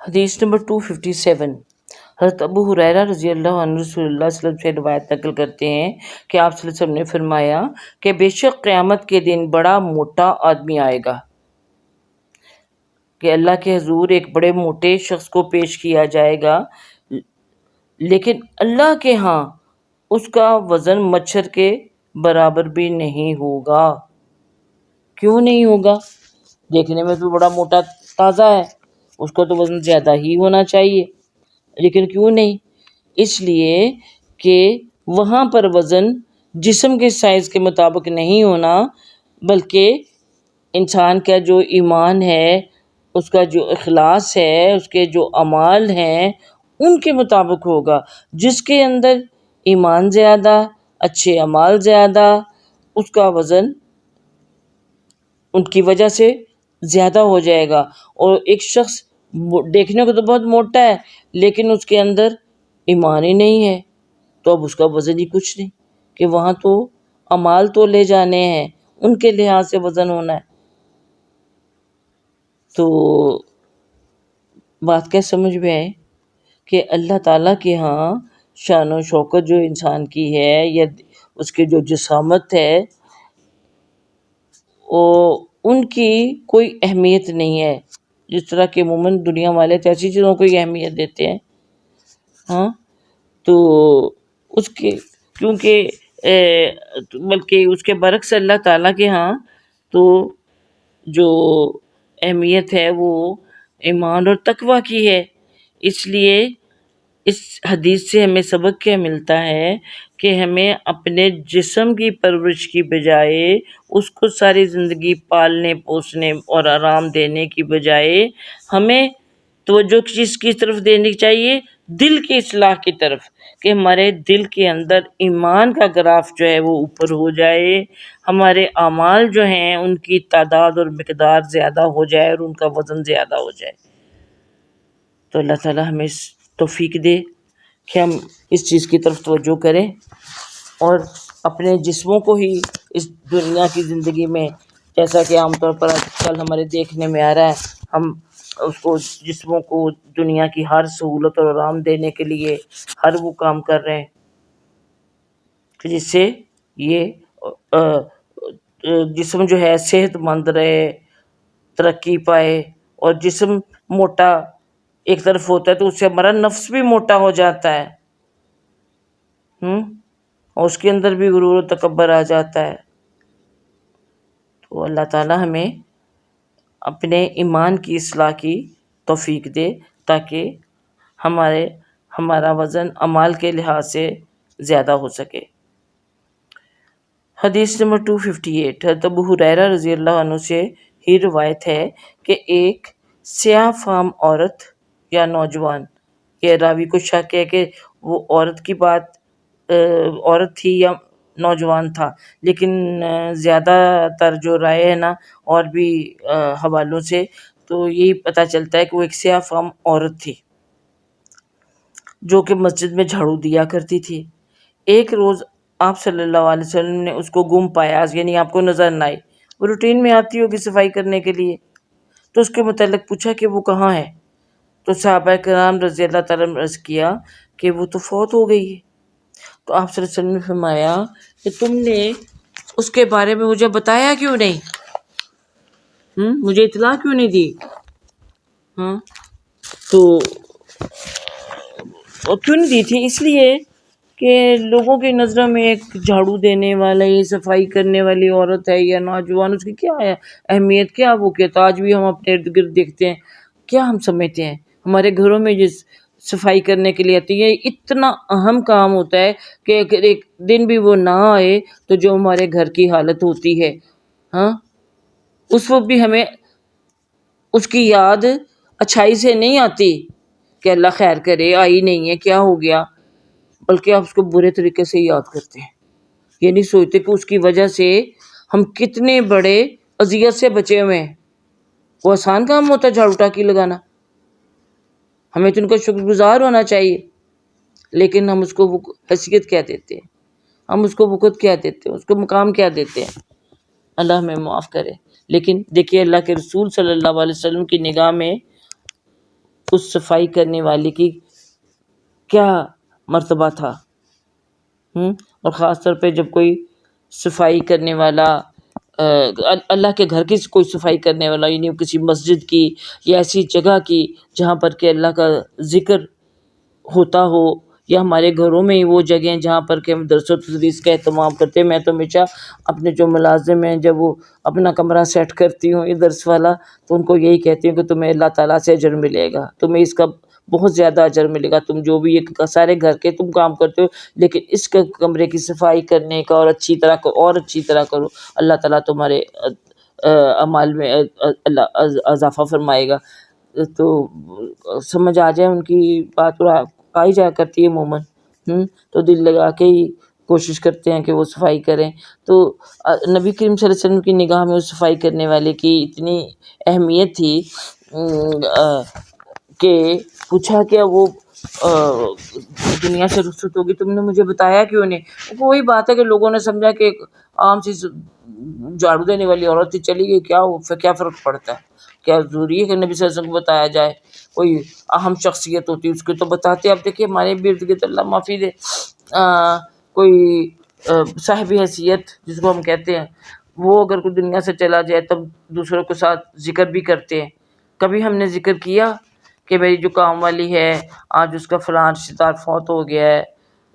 حدیث نمبر 257، حضرت ابو ہریرہ رضی اللہ عنہ رسول اللہ صلی اللہ علیہ وسلم سے روایت نقل کرتے ہیں کہ آپ صلی اللہ علیہ وسلم نے فرمایا کہ بے شک قیامت کے دن بڑا موٹا آدمی آئے گا، کہ اللہ کے حضور ایک بڑے موٹے شخص کو پیش کیا جائے گا، لیکن اللہ کے ہاں اس کا وزن مچھر کے برابر بھی نہیں ہوگا۔ کیوں نہیں ہوگا؟ دیکھنے میں تو بڑا موٹا تازہ ہے، اس کا تو وزن زیادہ ہی ہونا چاہیے، لیکن کیوں نہیں؟ اس لیے کہ وہاں پر وزن جسم کے سائز کے مطابق نہیں ہونا، بلکہ انسان کا جو ایمان ہے، اس کا جو اخلاص ہے، اس کے جو اعمال ہیں ان کے مطابق ہوگا۔ جس کے اندر ایمان زیادہ، اچھے اعمال زیادہ، اس کا وزن ان کی وجہ سے زیادہ ہو جائے گا۔ اور ایک شخص دیکھنے کو تو بہت موٹا ہے لیکن اس کے اندر ایمان ہی نہیں ہے، تو اب اس کا وزن ہی کچھ نہیں، کہ وہاں تو اعمال تو لے جانے ہیں، ان کے لحاظ سے وزن ہونا ہے۔ تو بات کیا سمجھ میں آئے کہ اللہ تعالیٰ کے ہاں شان و شوکت جو انسان کی ہے یا اس کی جو جسامت ہے، ان کی کوئی اہمیت نہیں ہے، جس طرح کہ عموماً دنیا والے تو ایسی چیزوں کو ہی اہمیت دیتے ہیں۔ ہاں تو اس کے کیونکہ بلکہ اس کے برعکس اللہ تعالیٰ کے ہاں تو جو اہمیت ہے وہ ایمان اور تقوی کی ہے۔ اس لیے اس حدیث سے ہمیں سبق کیا ملتا ہے کہ ہمیں اپنے جسم کی پرورش کی بجائے اس کو ساری زندگی پالنے پوسنے اور آرام دینے کی بجائے ہمیں توجہ کس کی طرف دینی چاہیے؟ دل کی اصلاح کی طرف، کہ ہمارے دل کے اندر ایمان کا گراف جو ہے وہ اوپر ہو جائے، ہمارے اعمال جو ہیں ان کی تعداد اور مقدار زیادہ ہو جائے اور ان کا وزن زیادہ ہو جائے۔ تو اللہ تعالیٰ ہمیں توفیق دے کہ ہم اس چیز کی طرف توجہ کریں اور اپنے جسموں کو ہی اس دنیا کی زندگی میں، جیسا کہ عام طور پر آج کل ہمارے دیکھنے میں آ رہا ہے، ہم اس کو جسموں کو دنیا کی ہر سہولت اور آرام دینے کے لیے ہر وہ کام کر رہے ہیں کہ جس سے یہ جسم جو ہے صحت مند رہے، ترقی پائے۔ اور جسم موٹا ایک طرف ہوتا ہے تو اس سے ہمارا نفس بھی موٹا ہو جاتا ہے، اور اس کے اندر بھی غرور و تکبر آ جاتا ہے۔ تو اللہ تعالیٰ ہمیں اپنے ایمان کی اصلاح کی توفیق دے تاکہ ہمارا وزن اعمال کے لحاظ سے زیادہ ہو سکے۔ حدیث نمبر 258، حضرت ابو ہریرہ رضی اللہ عنہ سے ہی روایت ہے کہ ایک سیاہ فام عورت یا نوجوان، یہ راوی کو شک ہے کہ وہ عورت کی بات عورت تھی یا نوجوان تھا، لیکن زیادہ تر جو رائے ہے نا اور بھی حوالوں سے تو یہی پتہ چلتا ہے کہ وہ ایک سیاہ فام عورت تھی جو کہ مسجد میں جھاڑو دیا کرتی تھی۔ ایک روز آپ صلی اللہ علیہ وسلم نے اس کو گم پایا، یعنی آپ کو نظر نہ آئی، وہ روٹین میں آتی ہوگی صفائی کرنے کے لیے، تو اس کے متعلق پوچھا کہ وہ کہاں ہے؟ تو صحابہ کرام رضی اللہ تعالیٰ نے عرض کیا کہ وہ تو فوت ہو گئی ہے۔ تو آپ صلی اللہ علیہ وسلم نے فرمایا کہ تم نے اس کے بارے میں مجھے بتایا کیوں نہیں، مجھے اطلاع کیوں نہیں دی؟ ہاں تو اور کیوں نہیں دی تھی؟ اس لیے کہ لوگوں کی نظروں میں ایک جھاڑو دینے والا، یہ صفائی کرنے والی عورت ہے یا نوجوان، اس کی کیا ہے اہمیت، کیا وہ کہتا؟ آج بھی ہم اپنے ارد گرد دیکھتے ہیں، کیا ہم سمجھتے ہیں ہمارے گھروں میں جس صفائی کرنے کے لیے آتی ہے، اتنا اہم کام ہوتا ہے کہ اگر ایک دن بھی وہ نہ آئے تو جو ہمارے گھر کی حالت ہوتی ہے، ہاں اس وقت بھی ہمیں اس کی یاد اچھائی سے نہیں آتی کہ اللہ خیر کرے، آئی نہیں ہے، کیا ہو گیا، بلکہ آپ اس کو برے طریقے سے یاد کرتے ہیں۔ یہ نہیں سوچتے کہ اس کی وجہ سے ہم کتنے بڑے اذیت سے بچے ہوئے ہیں۔ وہ آسان کام ہوتا ہے جھاڑو ٹاکی لگانا، ہمیں تو ان کا شکر گزار ہونا چاہیے، لیکن ہم اس کو حیثیت کیا دیتے ہیں، ہم اس کو وقت کیا دیتے ہیں، اس کو مقام کیا دیتے ہیں۔ اللہ ہمیں معاف کرے۔ لیکن دیکھیے اللہ کے رسول صلی اللہ علیہ وسلم کی نگاہ میں اس صفائی کرنے والے کی کیا مرتبہ تھا، اور خاص طور پہ جب کوئی صفائی کرنے والا اللہ کے گھر کی کوئی صفائی کرنے والا، یعنی کسی مسجد کی یا ایسی جگہ کی جہاں پر کہ اللہ کا ذکر ہوتا ہو، یا ہمارے گھروں میں ہی وہ جگہیں جہاں پر کہ ہم درس و تدریس کا اہتمام کرتے ہیں۔ میں تو ہمیشہ اپنے جو ملازم ہیں جب وہ اپنا کمرہ سیٹ کرتی ہوں یہ درس والا، تو ان کو یہی کہتی ہوں کہ تمہیں اللہ تعالیٰ سے اجر ملے گا، تمہیں اس کا بہت زیادہ اجر ملے گا، تم جو بھی یہ سارے گھر کے تم کام کرتے ہو، لیکن اس کے کمرے کی صفائی کرنے کا اور اچھی طرح کرو، اللہ تعالیٰ تمہارے اعمال میں اللہ اضافہ فرمائے گا۔ تو سمجھ آ جائے ان کی بات، آئی جایا کرتی ہے عموماً، تو دل لگا کے ہی کوشش کرتے ہیں کہ وہ صفائی کریں۔ تو نبی کریم صلی اللہ علیہ وسلم کی نگاہ میں اس صفائی کرنے والے کی اتنی اہمیت تھی کہ پوچھا کہ وہ دنیا سے رخصت ہوگی، تم نے مجھے بتایا کیوں نہیں؟ وہی بات ہے کہ لوگوں نے سمجھا کہ ایک عام سی جھاڑو دینے والی عورت ہی چلی گئی، کیا فرق پڑتا ہے؟ کیا ضروری ہے کہ نبی صلی اللہ علیہ وسلم کو بتایا جائے؟ کوئی اہم شخصیت ہوتی ہے اس کو تو بتاتے۔ اب دیکھیے ہمارے ارد گرد اللہ معافی دے کوئی صاحب حیثیت جس کو ہم کہتے ہیں، وہ اگر کوئی دنیا سے چلا جائے تب دوسروں کے ساتھ ذکر بھی کرتے ہیں۔ کبھی ہم نے ذکر کیا کہ میری جو کام والی ہے آج اس کا فلاں رشتہ دار فوت ہو گیا ہے،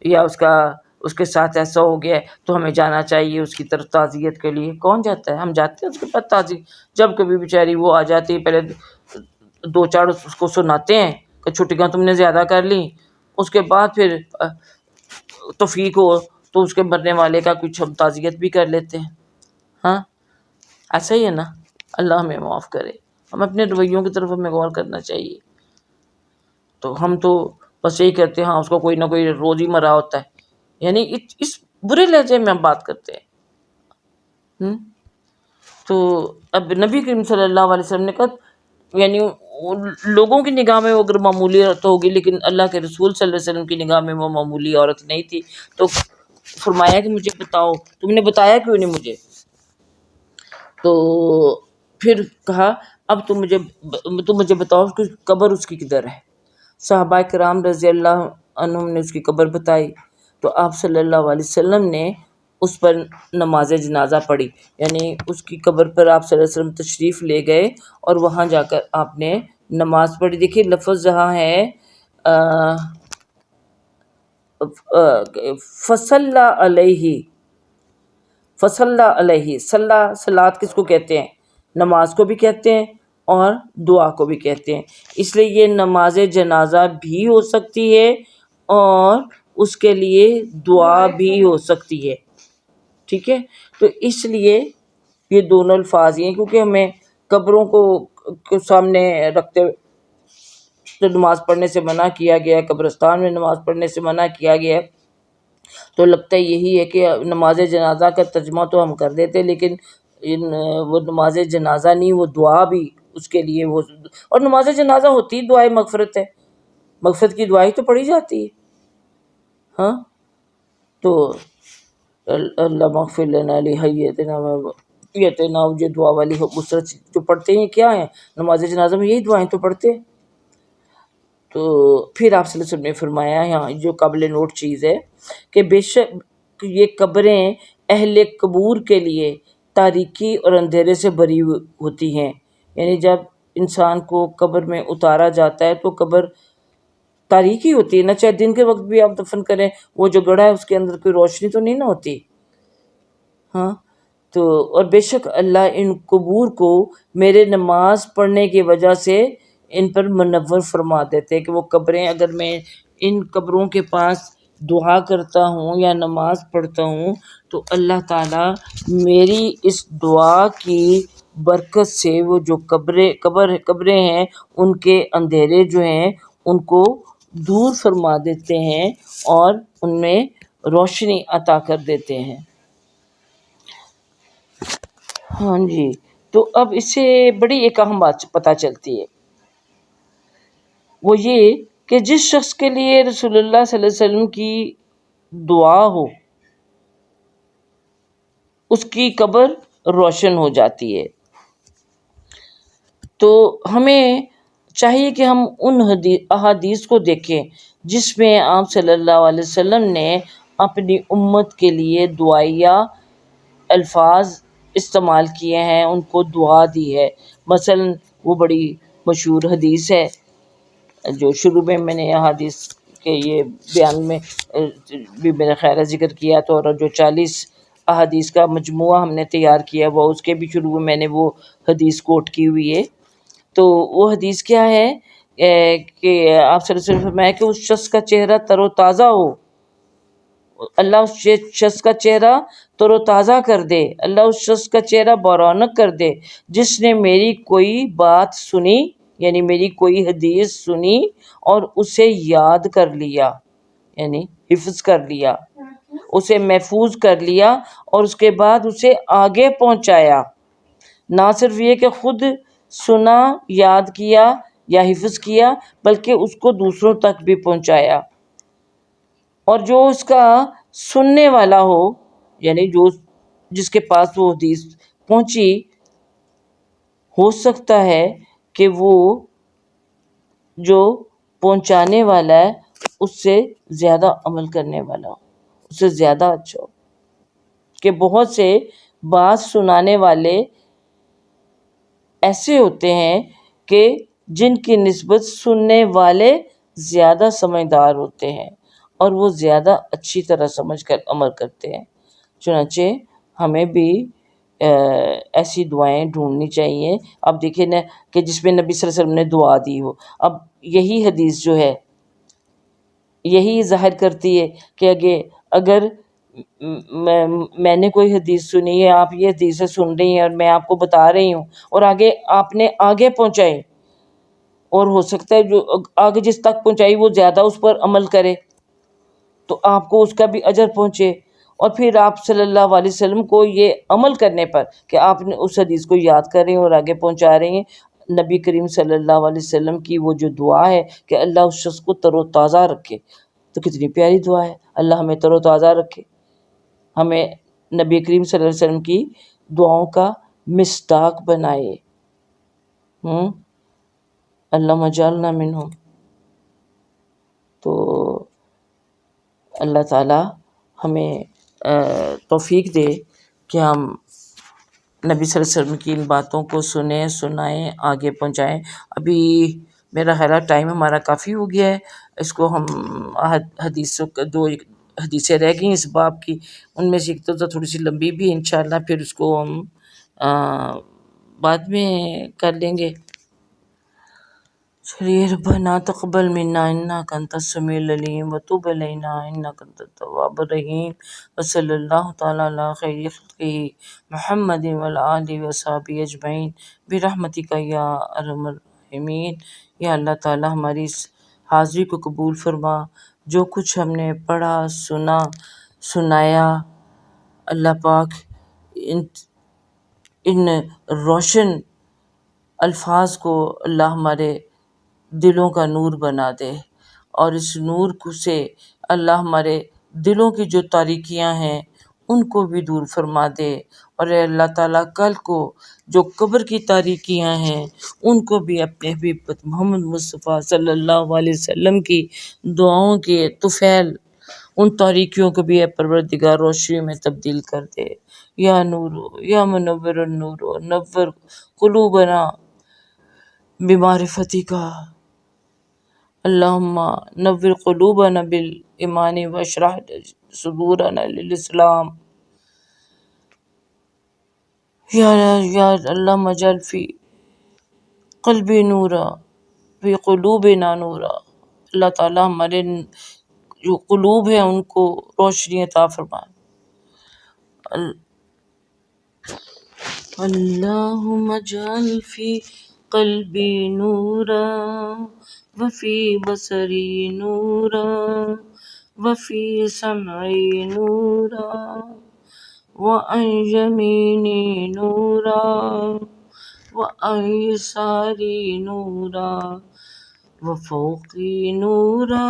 یا اس کے ساتھ ایسا ہو گیا ہے، تو ہمیں جانا چاہیے اس کی طرف تعزیت کے لیے؟ کون جاتا ہے؟ ہم جاتے ہیں اس کے پاس تعزیت؟ جب کبھی بیچاری وہ آ جاتی ہے، پہلے دو چار اس کو سناتے ہیں کہ چھٹیاں تم نے زیادہ کر لیں، اس کے بعد پھر توفیق ہو تو اس کے مرنے والے کا کچھ ہم تعزیت بھی کر لیتے ہیں۔ ہاں ایسا ہی ہے نا، اللہ ہمیں معاف کرے۔ ہم اپنے رویوں کی طرف ہمیں غور کرنا چاہیے۔ تو ہم تو بس یہی کرتے ہیں، ہاں اس کو کوئی نہ کوئی روز ہی مرا ہوتا ہے، یعنی اس برے لہجے میں ہم بات کرتے ہیں۔ تو اب نبی کریم صلی اللہ علیہ وسلم نے کہا، یعنی لوگوں کی نگاہ میں وہ اگر معمولی عورت ہوگی، لیکن اللہ کے رسول صلی اللہ علیہ وسلم کی نگاہ میں وہ معمولی عورت نہیں تھی۔ تو فرمایا کہ مجھے بتاؤ، تم نے بتایا کیوں نہیں مجھے؟ تو پھر کہا اب تم مجھے بتاؤ کہ قبر اس کی کدھر ہے؟ صحابہ کرام رضی اللہ عنہم نے اس کی قبر بتائی، تو آپ صلی اللہ علیہ وسلم نے اس پر نماز جنازہ پڑھی، یعنی اس کی قبر پر آپ صلی اللہ علیہ وسلم تشریف لے گئے اور وہاں جا کر آپ نے نماز پڑھی۔ دیکھیے لفظ جہاں ہے فصلی علیہ، صلاۃ کس کو کہتے ہیں؟ نماز کو بھی کہتے ہیں اور دعا کو بھی کہتے ہیں، اس لیے یہ نماز جنازہ بھی ہو سکتی ہے اور اس کے لیے دعا بھی ہو سکتی ہے، ٹھیک ہے؟ تو اس لیے یہ دونوں الفاظ ہیں، کیونکہ ہمیں قبروں کو سامنے رکھتے ہوئے تو نماز پڑھنے سے منع کیا گیا ہے، قبرستان میں نماز پڑھنے سے منع کیا گیا ہے۔ تو لگتا یہی ہے کہ نماز جنازہ کا ترجمہ تو ہم کر دیتے، لیکن وہ نماز جنازہ نہیں، وہ دعا بھی اس کے لیے اور نماز جنازہ ہوتی دعائے مغفرت ہے، مغفرت کی دعائیں تو پڑھی جاتی ہے۔ ہاں تو اللہ مغفر لنا لحیتنا ومیتنا، یہ دعا والی مسرت جو پڑھتے ہیں کیا ہیں؟ نماز جنازہ میں یہی دعائیں تو پڑھتے ہیں۔ تو پھر آپ صلی اللہ علیہ وسلم نے فرمایا یہاں جو قابل نوٹ چیز ہے کہ بے شک یہ قبریں اہل قبور کے لیے تاریکی اور اندھیرے سے بری ہوتی ہیں، یعنی جب انسان کو قبر میں اتارا جاتا ہے تو قبر تاریکی ہوتی ہے نا، چاہے دن کے وقت بھی آپ دفن کریں، وہ جو گڑھا ہے اس کے اندر کوئی روشنی تو نہیں نہ ہوتی. ہاں تو اور بے شک اللہ ان قبور کو میرے نماز پڑھنے کی وجہ سے ان پر منور فرما دیتے کہ وہ قبریں، اگر میں ان قبروں کے پاس دعا کرتا ہوں یا نماز پڑھتا ہوں تو اللہ تعالیٰ میری اس دعا کی برکت سے وہ جو قبریں ہیں ان کے اندھیرے جو ہیں ان کو دور فرما دیتے ہیں اور ان میں روشنی عطا کر دیتے ہیں. ہاں جی، تو اب اس سے بڑی ایک اہم بات پتہ چلتی ہے، وہ یہ کہ جس شخص کے لیے رسول اللہ صلی اللہ علیہ وسلم کی دعا ہو اس کی قبر روشن ہو جاتی ہے. تو ہمیں چاہیے کہ ہم ان احادیث کو دیکھیں جس میں آپ صلی اللہ علیہ وسلم نے اپنی امت کے لیے دعائیہ الفاظ استعمال کیے ہیں، ان کو دعا دی ہے. مثلا وہ بڑی مشہور حدیث ہے جو شروع میں نے احادیث کے یہ بیان میں بھی میرا خیال ہے ذکر کیا تو، اور جو 40 احادیث کا مجموعہ ہم نے تیار کیا وہ اس کے بھی شروع میں میں نے وہ حدیث کوٹ کی ہوئی ہے. تو وہ حدیث کیا ہے کہ آپ صلی اللہ علیہ وسلم نے فرمایا کہ اس شخص کا چہرہ تر و تازہ ہو، اللہ اس شخص کا چہرہ تر و تازہ کر دے، اللہ اس شخص کا چہرہ برونق کر دے جس نے میری کوئی بات سنی، یعنی میری کوئی حدیث سنی اور اسے یاد کر لیا، یعنی حفظ کر لیا، اسے محفوظ کر لیا اور اس کے بعد اسے آگے پہنچایا. نہ صرف یہ کہ خود سنا، یاد کیا یا حفظ کیا بلکہ اس کو دوسروں تک بھی پہنچایا. اور جو اس کا سننے والا ہو، یعنی جس کے پاس وہ حدیث پہنچی، ہو سکتا ہے کہ وہ جو پہنچانے والا ہے اس سے زیادہ عمل کرنے والا ہو، اس سے زیادہ اچھا ہو. کہ بہت سے بات سنانے والے ایسے ہوتے ہیں کہ جن کی نسبت سننے والے زیادہ سمجھدار ہوتے ہیں اور وہ زیادہ اچھی طرح سمجھ کر عمل کرتے ہیں. چنانچہ ہمیں بھی ایسی دعائیں ڈھونڈنی چاہیے. اب دیکھیں نا کہ جس میں نبی صلی اللہ علیہ وسلم نے دعا دی ہو، اب یہی حدیث جو ہے یہی ظاہر کرتی ہے کہ اگر میں نے کوئی حدیث سنی ہے، آپ یہ حدیثیں سن رہی ہیں اور میں آپ کو بتا رہی ہوں اور آپ نے آگے پہنچائے، اور ہو سکتا ہے جو آگے جس تک پہنچائی وہ زیادہ اس پر عمل کرے تو آپ کو اس کا بھی اجر پہنچے. اور پھر آپ صلی اللہ علیہ وسلم کو یہ عمل کرنے پر کہ آپ نے اس حدیث کو یاد کر رہے ہیں اور آگے پہنچا رہے ہیں، نبی کریم صلی اللہ علیہ وسلم کی وہ جو دعا ہے کہ اللہ اس شخص کو تر و تازہ رکھے، تو کتنی پیاری دعا ہے. اللہ ہمیں تر و تازہ رکھے، ہمیں نبی کریم صلی اللہ علیہ وسلم کی دعاؤں کا مصداق بنائے. اللہم اجعلنا منہم. تو اللہ تعالی ہمیں توفیق دے کہ ہم نبی صلی اللہ علیہ وسلم کی ان باتوں کو سنیں، سنائیں، آگے پہنچائیں. ابھی میرا خیال ہے ٹائم ہمارا کافی ہو گیا ہے، اس کو ہم حدیثوں کا 2 حدیثیں رہ گئیں اس باب کی، ان میں سے ایک تو تھوڑی سی لمبی بھی انشاءاللہ پھر اس کو ہم بعد میں کر لیں گے. چلیے ربنا تقبل منا انک انت السمیع العلیم وتب علینا انک انت التواب الرحیم وصلی اللہ تعالی علی خیر خلقہ محمد وعلی آلہ وصحبہ اجمعین برحمتک یا ارحم الراحمین. یا اللہ تعالی ہماری اس حاضری کو قبول فرما، جو کچھ ہم نے پڑھا، سنا، سنایا، اللہ پاک ان روشن الفاظ کو اللہ ہمارے دلوں کا نور بنا دے، اور اس نور سے اللہ ہمارے دلوں کی جو تاریکیاں ہیں ان کو بھی دور فرما دے، اور اے اللہ تعالیٰ کل کو جو قبر کی تاریکیاں ہیں ان کو بھی اپنے حبیب محمد مصطفیٰ صلی اللہ علیہ وسلم کی دعاؤں کے طفیل ان تاریکیوں کو بھی اے پروردگار روشنی میں تبدیل کر دے۔ یا نور یا منور النور نور قلوبنا بمعرفتک، اللہم نور قلوبنا بالایمان واشرح صدورنا للاسلام۔ یا اللہ مجال فی قلبی نورا فی قلوبنا نورا، اللہ تعالیٰ ہمارے جو قلوب ہیں ان کو روشنی عطا فرمائے۔ اللہم اجعل فی قلبی نورا وفی بصری نورا وفی سمعی نورا وعن یمینی نورا وعن یساری نورا وفوقی نورا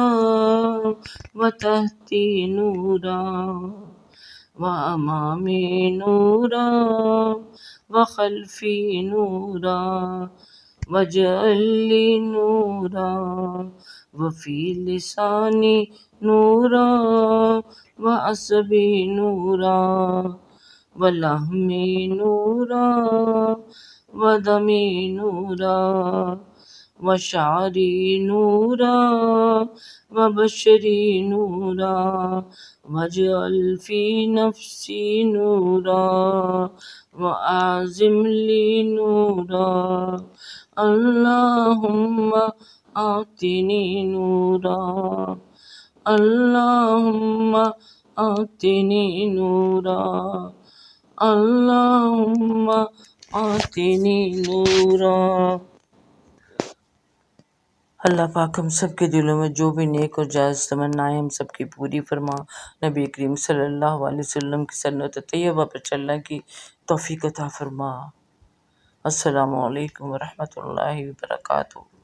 وتحتی نورا وامامی نورا وخلفی نورا واجعل لی نورا وفی لسانی نورا وعصبی نورا ولحمی نورا ودمی نورا وشعری نورا وبشری نورا واجعل فی نفسی نورا وأعظم لي نورا اللهم آتني نورا اللهم آتني نورا اللهم آتني نورا۔ اللہ پاک ہم سب کے دلوں میں جو بھی نیک اور جائز تمنائیں ہم سب کی پوری فرما، نبی کریم صلی اللہ علیہ وسلم کی سنت طیبہ پر چلنے کی توفیق عطا فرما۔ السلام علیکم ورحمۃ اللہ وبرکاتہ۔